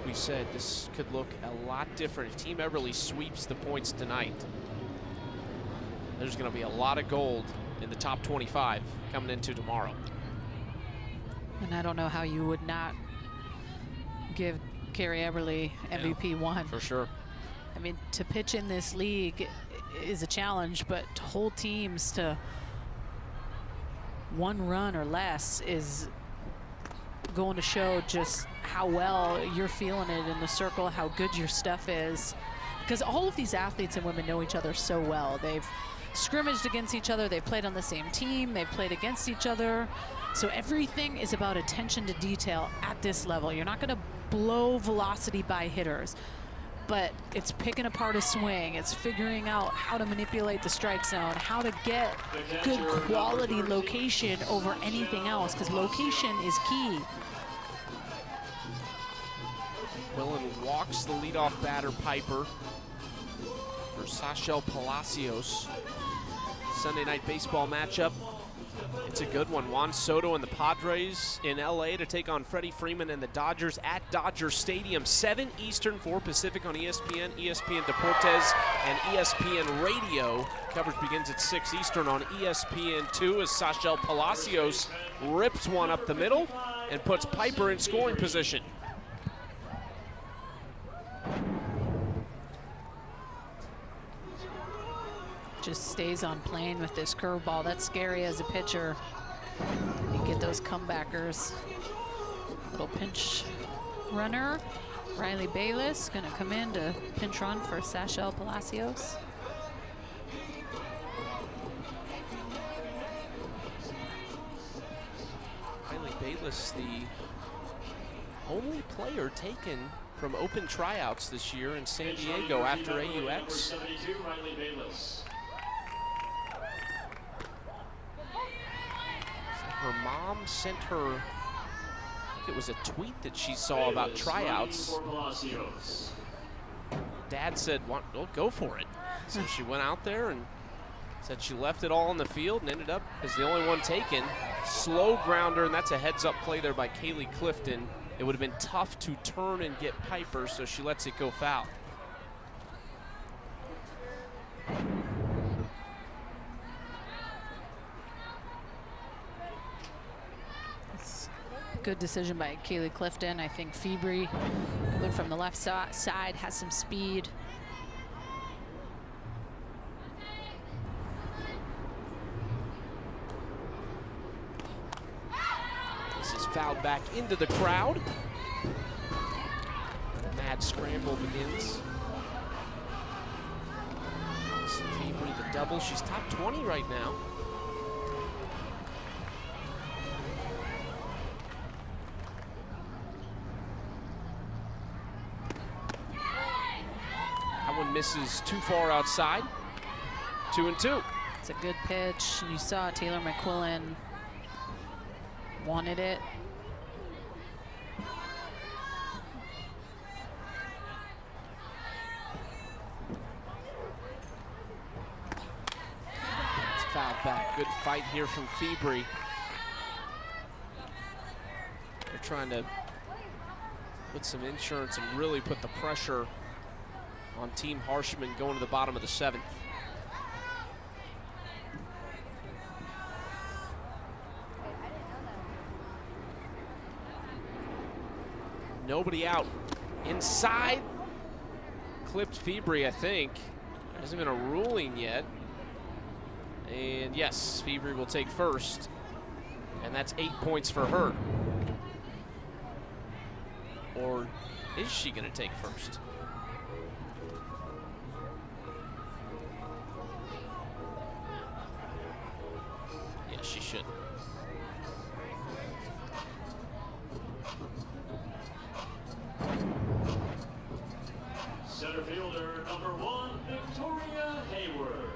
We said this could look a lot different if Team Eberle sweeps the points tonight. There's going to be a lot of gold in the top 25 coming into tomorrow. And I don't know how you would not give Carrie Eberle MVP 1. For sure. I mean, to pitch in this league is a challenge, but to hold teams to 1 run or less is going to show just how well you're feeling it in the circle, how good your stuff is. Because all of these athletes and women know each other so well. They've scrimmaged against each other, they've played on the same team, they've played against each other. So everything is about attention to detail at this level. You're not going to blow velocity by hitters, but it's picking apart a swing. It's figuring out how to manipulate the strike zone, how to get good quality location over anything else, because location is key. Quillen walks the leadoff batter, Piper, for Sachel Palacios. Sunday night baseball matchup. It's a good one. Juan Soto and the Padres in LA to take on Freddie Freeman and the Dodgers at Dodger Stadium. 7 Eastern, 4 Pacific on ESPN, ESPN Deportes, and ESPN Radio. Coverage begins at 6 Eastern on ESPN2 as Sachel Palacios rips one up the middle and puts Piper in scoring position. Just stays on plane with this curveball. That's scary as a pitcher. You get those comebackers. Little pinch runner. Riley Bayless gonna come in to pinch run for Sachel Palacios. Riley Bayless, the only player taken from open tryouts this year in San Diego after AUX. Her mom sent her, I think it was a tweet that she saw about tryouts. Dad said, well, go for it. So she went out there and said she left it all on the field and ended up as the only one taken. Slow grounder, and that's a heads-up play there by Kaylee Clifton. It would have been tough to turn and get Piper, so she lets it go foul. Good decision by Kaylee Clifton. I think Febri coming from the left side has some speed. This is fouled back into the crowd. Mad scramble begins. Feebly the double. She's top 20 right now. That one misses too far outside. 2-2. It's a good pitch. You saw Taylor McQuillan wanted it. It's fouled back. Good fight here from Feebry. They're trying to put some insurance and really put the pressure on Team Harshman going to the bottom of the 7th. Nobody out. Inside. Clipped Feebry, I think. There hasn't been a ruling yet. And yes, Feebry will take first. And that's 8 points for her. Or is she going to take first? Yes, she should. Center fielder number 1, Victoria Hayward.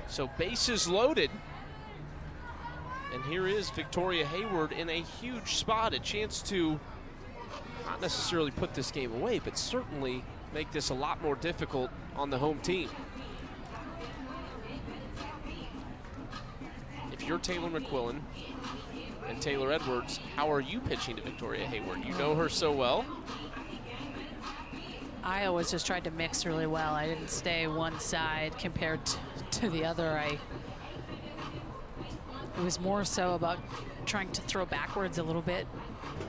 So bases loaded. And here is Victoria Hayward in a huge spot, a chance to not necessarily put this game away, but certainly make this a lot more difficult on the home team. If you're Taylor McQuillan and Taylor Edwards, how are you pitching to Victoria Hayward? You know her so well. I always just tried to mix really well. I didn't stay one side compared to the other. It was more so about trying to throw backwards a little bit,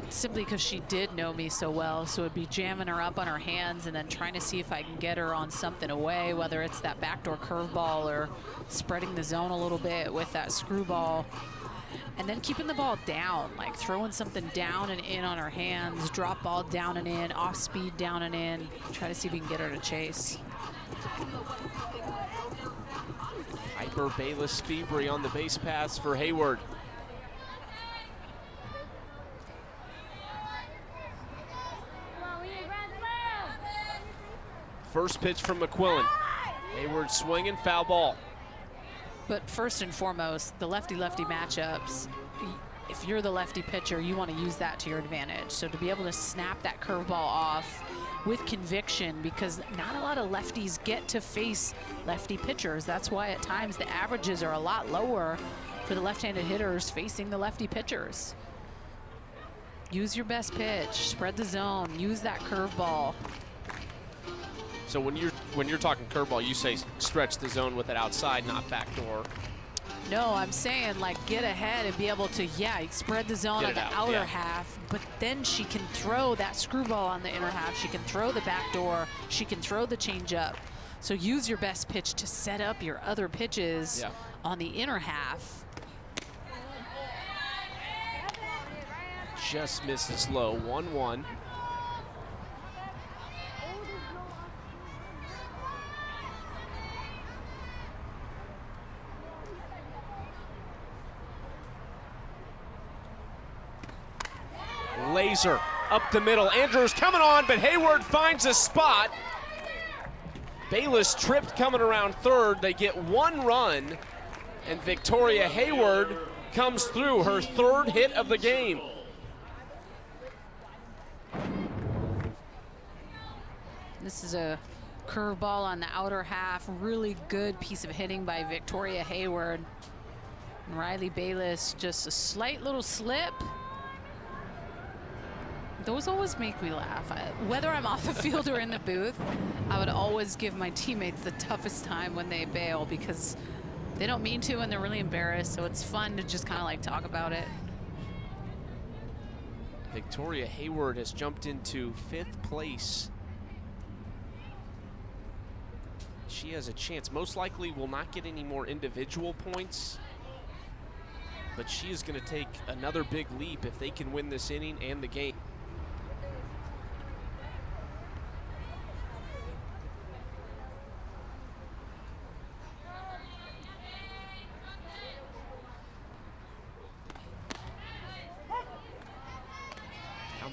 simply because she did know me so well. So it'd be jamming her up on her hands and then trying to see if I can get her on something away, whether it's that backdoor curveball or spreading the zone a little bit with that screwball. And then keeping the ball down, like throwing something down and in on her hands, drop ball down and in, off speed down and in, try to see if we can get her to chase. Piper, Bayless, Feebry on the base paths for Hayward. First pitch from McQuillan. Hayward swinging, foul ball. But first and foremost, the lefty-lefty matchups, if you're the lefty pitcher, you want to use that to your advantage. So to be able to snap that curveball off with conviction, because not a lot of lefties get to face lefty pitchers. That's why at times the averages are a lot lower for the left-handed hitters facing the lefty pitchers. Use your best pitch, spread the zone, use that curveball. So when you're talking curveball, you say stretch the zone with it outside, not backdoor. No, I'm saying like get ahead and be able to, spread the zone on the outer half, but then she can throw that screwball on the inner half. She can throw the backdoor. She can throw the changeup. So use your best pitch to set up your other pitches on the inner half. Just misses low, 1-1. Laser up the middle. Andrews coming on, but Hayward finds a spot. Bayless tripped coming around third. They get 1 run, and Victoria Hayward comes through, her 3rd hit of the game. This is a curveball on the outer half. Really good piece of hitting by Victoria Hayward. And Riley Bayless, just a slight little slip. Those always make me laugh. Whether I'm off the field or in the booth, I would always give my teammates the toughest time when they bail, because they don't mean to and they're really embarrassed. So it's fun to just kind of like talk about it. Victoria Hayward has jumped into 5th place. She has a chance. Most likely will not get any more individual points, but she is going to take another big leap if they can win this inning and the game.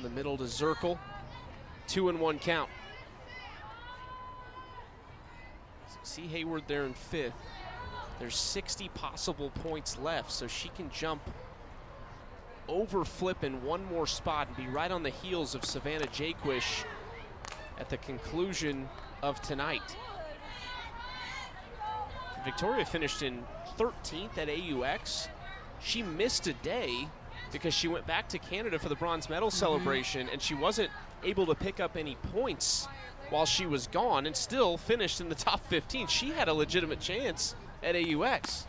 the middle to Zirkle. 2-1 count. See Hayward there in 5th. There's 60 possible points left, so she can jump over Flip in one more spot and be right on the heels of Savannah Jaquish at the conclusion of tonight. Victoria finished in 13th at AUX. She missed a day because she went back to Canada for the bronze medal celebration, and she wasn't able to pick up any points while she was gone, and still finished in the top 15. She had a legitimate chance at AUX.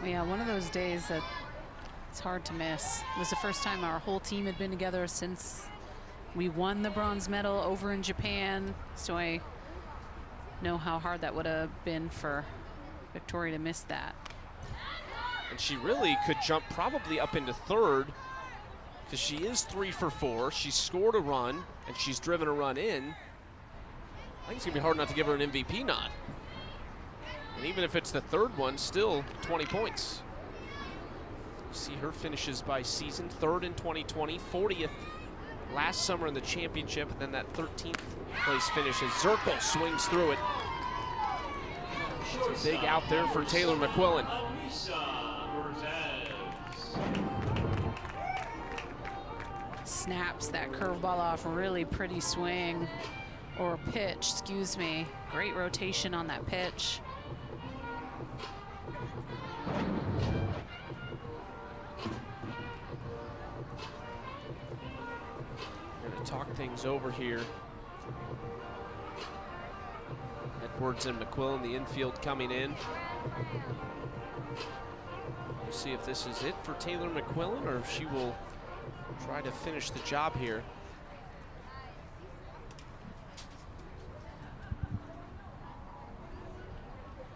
Yeah, one of those days that it's hard to miss. It was the first time our whole team had been together since we won the bronze medal over in Japan, so I know how hard that would have been for Victoria to miss that. And she really could jump probably up into 3rd, because she is 3 for 4. She scored a run, and she's driven a run in. I think it's going to be hard not to give her an MVP nod. And even if it's the 3rd one, still 20 points. You see her finishes by season, 3rd in 2020, 40th last summer in the championship, and then that 13th place finish as Zirkle swings through it. It's a big out there for Taylor McQuillan. Snaps that curveball off, really pretty swing, or pitch, excuse me. Great rotation on that pitch. We're going to talk things over here. Edwards and McQuillan, the infield coming in. We'll see if this is it for Taylor McQuillan or if she will try to finish the job here.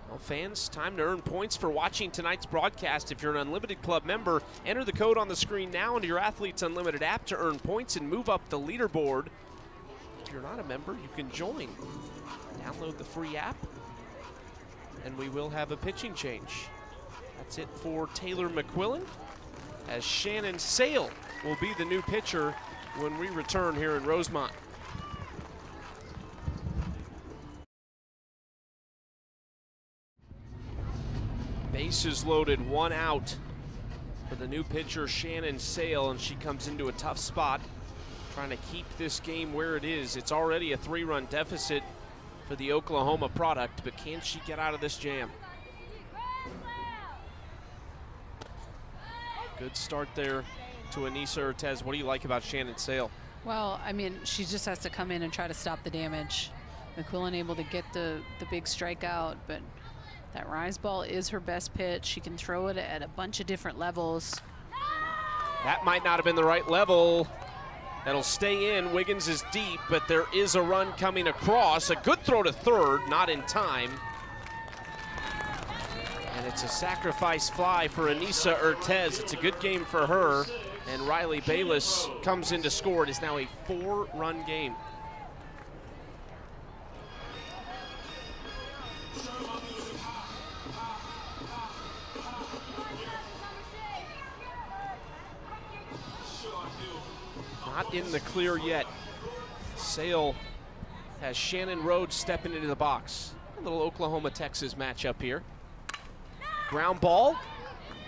Well, fans, time to earn points for watching tonight's broadcast. If you're an Unlimited Club member, enter the code on the screen now into your Athletes Unlimited app to earn points and move up the leaderboard. If you're not a member, you can join. Download the free app, and we will have a pitching change. That's it for Taylor McQuillan, as Shannon Sale will be the new pitcher when we return here in Rosemont. Bases loaded, 1 out for the new pitcher, Shannon Sale, and she comes into a tough spot, trying to keep this game where it is. It's already a 3-run deficit for the Oklahoma product, but can she get out of this jam? Good start there to Anissa Urtez. What do you like about Shannon Sale? Well, I mean, she just has to come in and try to stop the damage. McQuillan able to get the big strikeout, but that rise ball is her best pitch. She can throw it at a bunch of different levels. That might not have been the right level. That'll stay in. Wiggins is deep, but there is a run coming across. A good throw to 3rd, not in time. And it's a sacrifice fly for Anissa Urtez. It's a good game for her. And Riley Bayless comes in to score. It is now a 4-run game. Not in the clear yet. Sale has Shannon Rhodes stepping into the box. A little Oklahoma-Texas matchup here. Ground ball,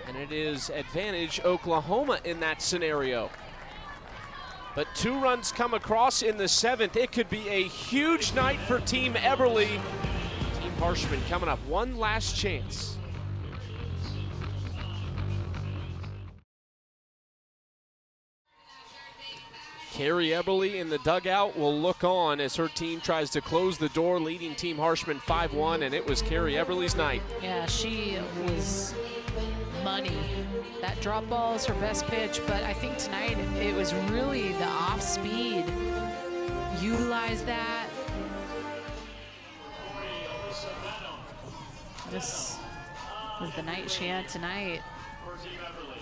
and it is advantage Oklahoma in that scenario. But 2 runs come across in the 7th. It could be a huge night for Team Eberle. Team Harshman coming up. One last chance. Carrie Eberle in the dugout will look on as her team tries to close the door, leading Team Harshman 5-1, and it was Carrie Eberle's night. Yeah, she was money. That drop ball is her best pitch, but I think tonight it was really the off speed. Utilize that. This was the night she had tonight.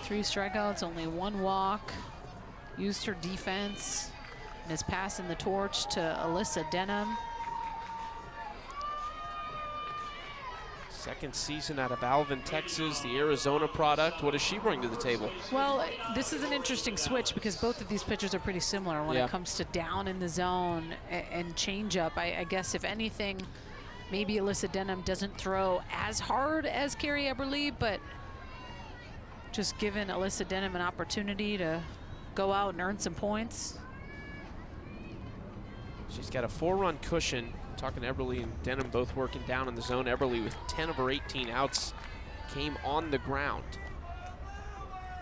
3 strikeouts, only 1 walk. Used her defense and is passing the torch to Alyssa Denham. Second season out of Alvin, Texas, the Arizona product. What does she bring to the table? Well, this is an interesting switch because both of these pitchers are pretty similar when it comes to down in the zone and changeup. I guess if anything, maybe Alyssa Denham doesn't throw as hard as Carrie Eberle, but just giving Alyssa Denham an opportunity to go out and earn some points. She's got a 4-run cushion. Talking to Eberle and Denham both working down in the zone. Eberle with 10 of her 18 outs came on the ground.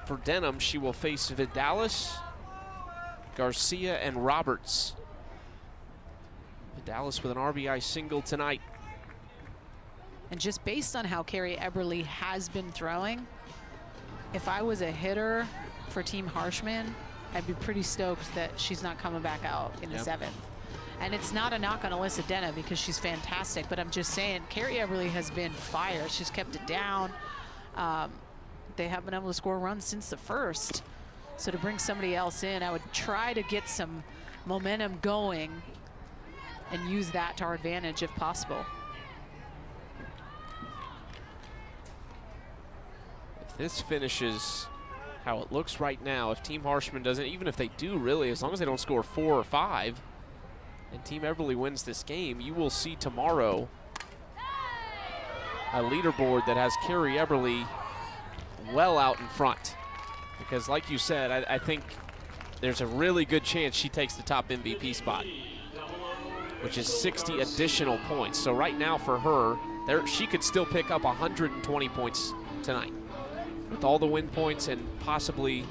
For Denham, she will face Vidalis, Garcia, and Roberts. Vidalis with an RBI single tonight. And just based on how Carrie Eberle has been throwing, if I was a hitter for Team Harshman, I'd be pretty stoked that she's not coming back out in the 7th. And it's not a knock on Alyssa Denham because she's fantastic, but I'm just saying Carrie Eberle has been fire. She's kept it down. They haven't been able to score runs since the first. So to bring somebody else in, I would try to get some momentum going and use that to our advantage if possible. If this finishes how it looks right now, if Team Harshman doesn't, even if they do really, as long as they don't score 4 or 5, and Team Eberle wins this game, you will see tomorrow a leaderboard that has Carrie Eberle well out in front. Because like you said, I think there's a really good chance she takes the top MVP spot, which is 60 additional points. So right now for her, she could still pick up 120 points tonight with all the win points and possibly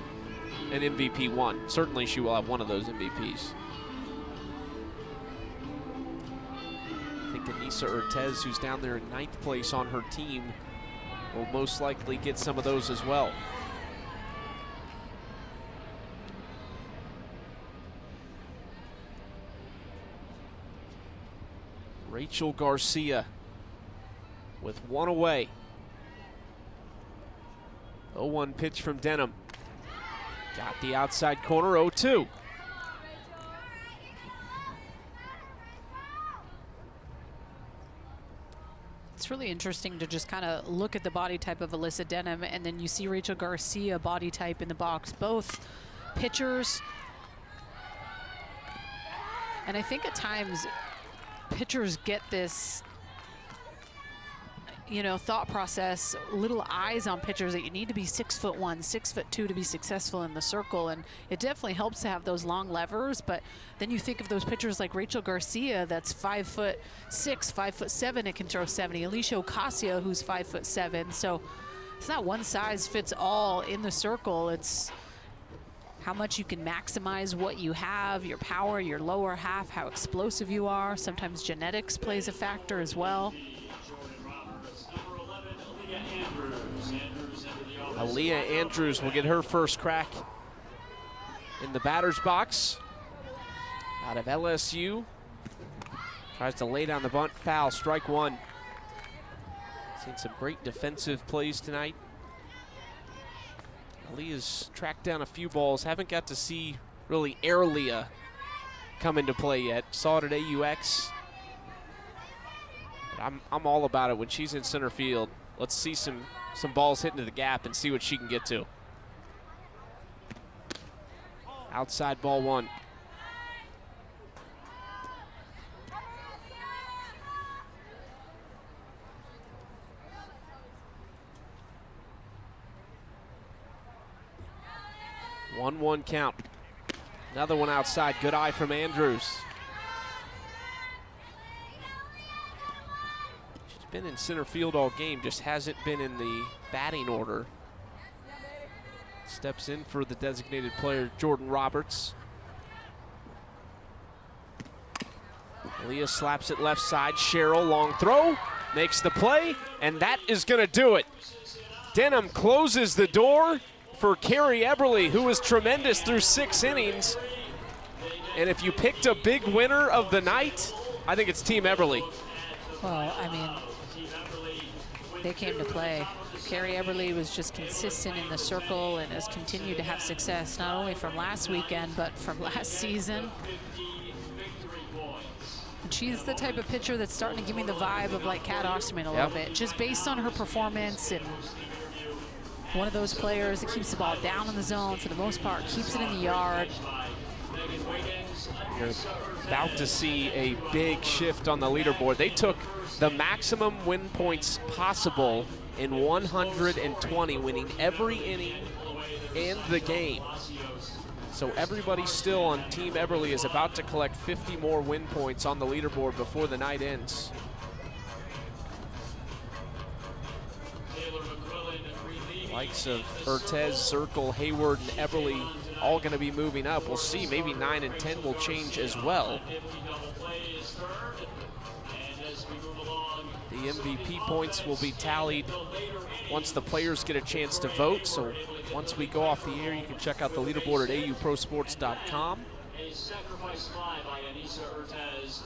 an MVP one. Certainly she will have one of those MVPs. Denisa Urtez, who's down there in 9th place on her team, will most likely get some of those as well. Rachel Garcia with 1 away. 0-1 pitch from Denham. Got the outside corner, 0-2. It's really interesting to just kind of look at the body type of Alyssa Denham, and then you see Rachel Garcia body type in the box. Both pitchers. And I think at times pitchers get this, thought process, little eyes on pitchers that you need to be 6'1", 6'2" to be successful in the circle. And it definitely helps to have those long levers. But then you think of those pitchers like Rachel Garcia, that's 5'6", 5'7", it can throw 70. Alicia Ocasio, who's 5'7". So it's not one size fits all in the circle. It's how much you can maximize what you have, your power, your lower half, how explosive you are. Sometimes genetics plays a factor as well. Aaliyah Andrews will get her first crack in the batter's box. Out of LSU. Tries to lay down the bunt, foul, strike 1. Seen some great defensive plays tonight. Aaliyah's tracked down a few balls. Haven't got to see really Eberle come into play yet. Saw it at AUX. But I'm all about it when she's in center field. Let's see some balls hit into the gap and see what she can get to. Outside ball 1. One count. Another one outside. Good eye from Andrews. She's been in center field all game, just hasn't been in the batting order. Steps in for the designated player, Jordan Roberts. Leah slaps it left side. Cheryl, long throw, makes the play, and that is going to do it. Denham closes the door for Carrie Eberle, who was tremendous through 6 innings. And if you picked a big winner of the night, I think it's Team Eberle. Well, I mean, they came to play. Carrie Eberle was just consistent in the circle and has continued to have success, not only from last weekend, but from last season. She's the type of pitcher that's starting to give me the vibe of like Kat Osterman a little bit, just based on her performance, and one of those players that keeps the ball down in the zone for the most part, keeps it in the yard. You're about to see a big shift on the leaderboard. They took the maximum win points possible in 120, winning every inning and the game. So everybody still on Team Eberle is about to collect 50 more win points on the leaderboard before the night ends. Likes of Urtez, Zirkle, Hayward, and Eberle all going to be moving up. We'll see, maybe 9 and 10 will change as well. The MVP points will be tallied once the players get a chance to vote. So once we go off the air, you can check out the leaderboard at auprosports.com. A sacrifice fly by Anissa Urtez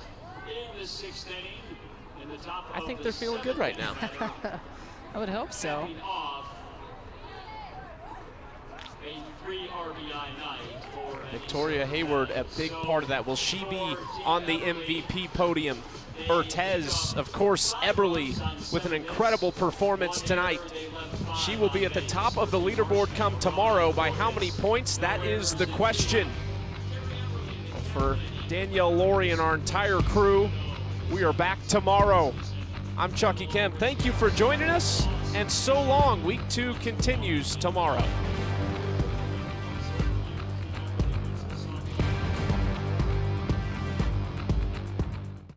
in the 6th inning. In the top I think they're feeling good right now. I would hope so. A 3 RBI night for Victoria Hayward, a big part of that. Will she be on the MVP podium? Urtez, of course, Eberle with an incredible performance tonight. She will be at the top of the leaderboard come tomorrow. By how many points? That is the question. For Danielle Laurie and our entire crew, we are back tomorrow. I'm Chucky Kemp. Thank you for joining us, and so long. Week 2 continues tomorrow.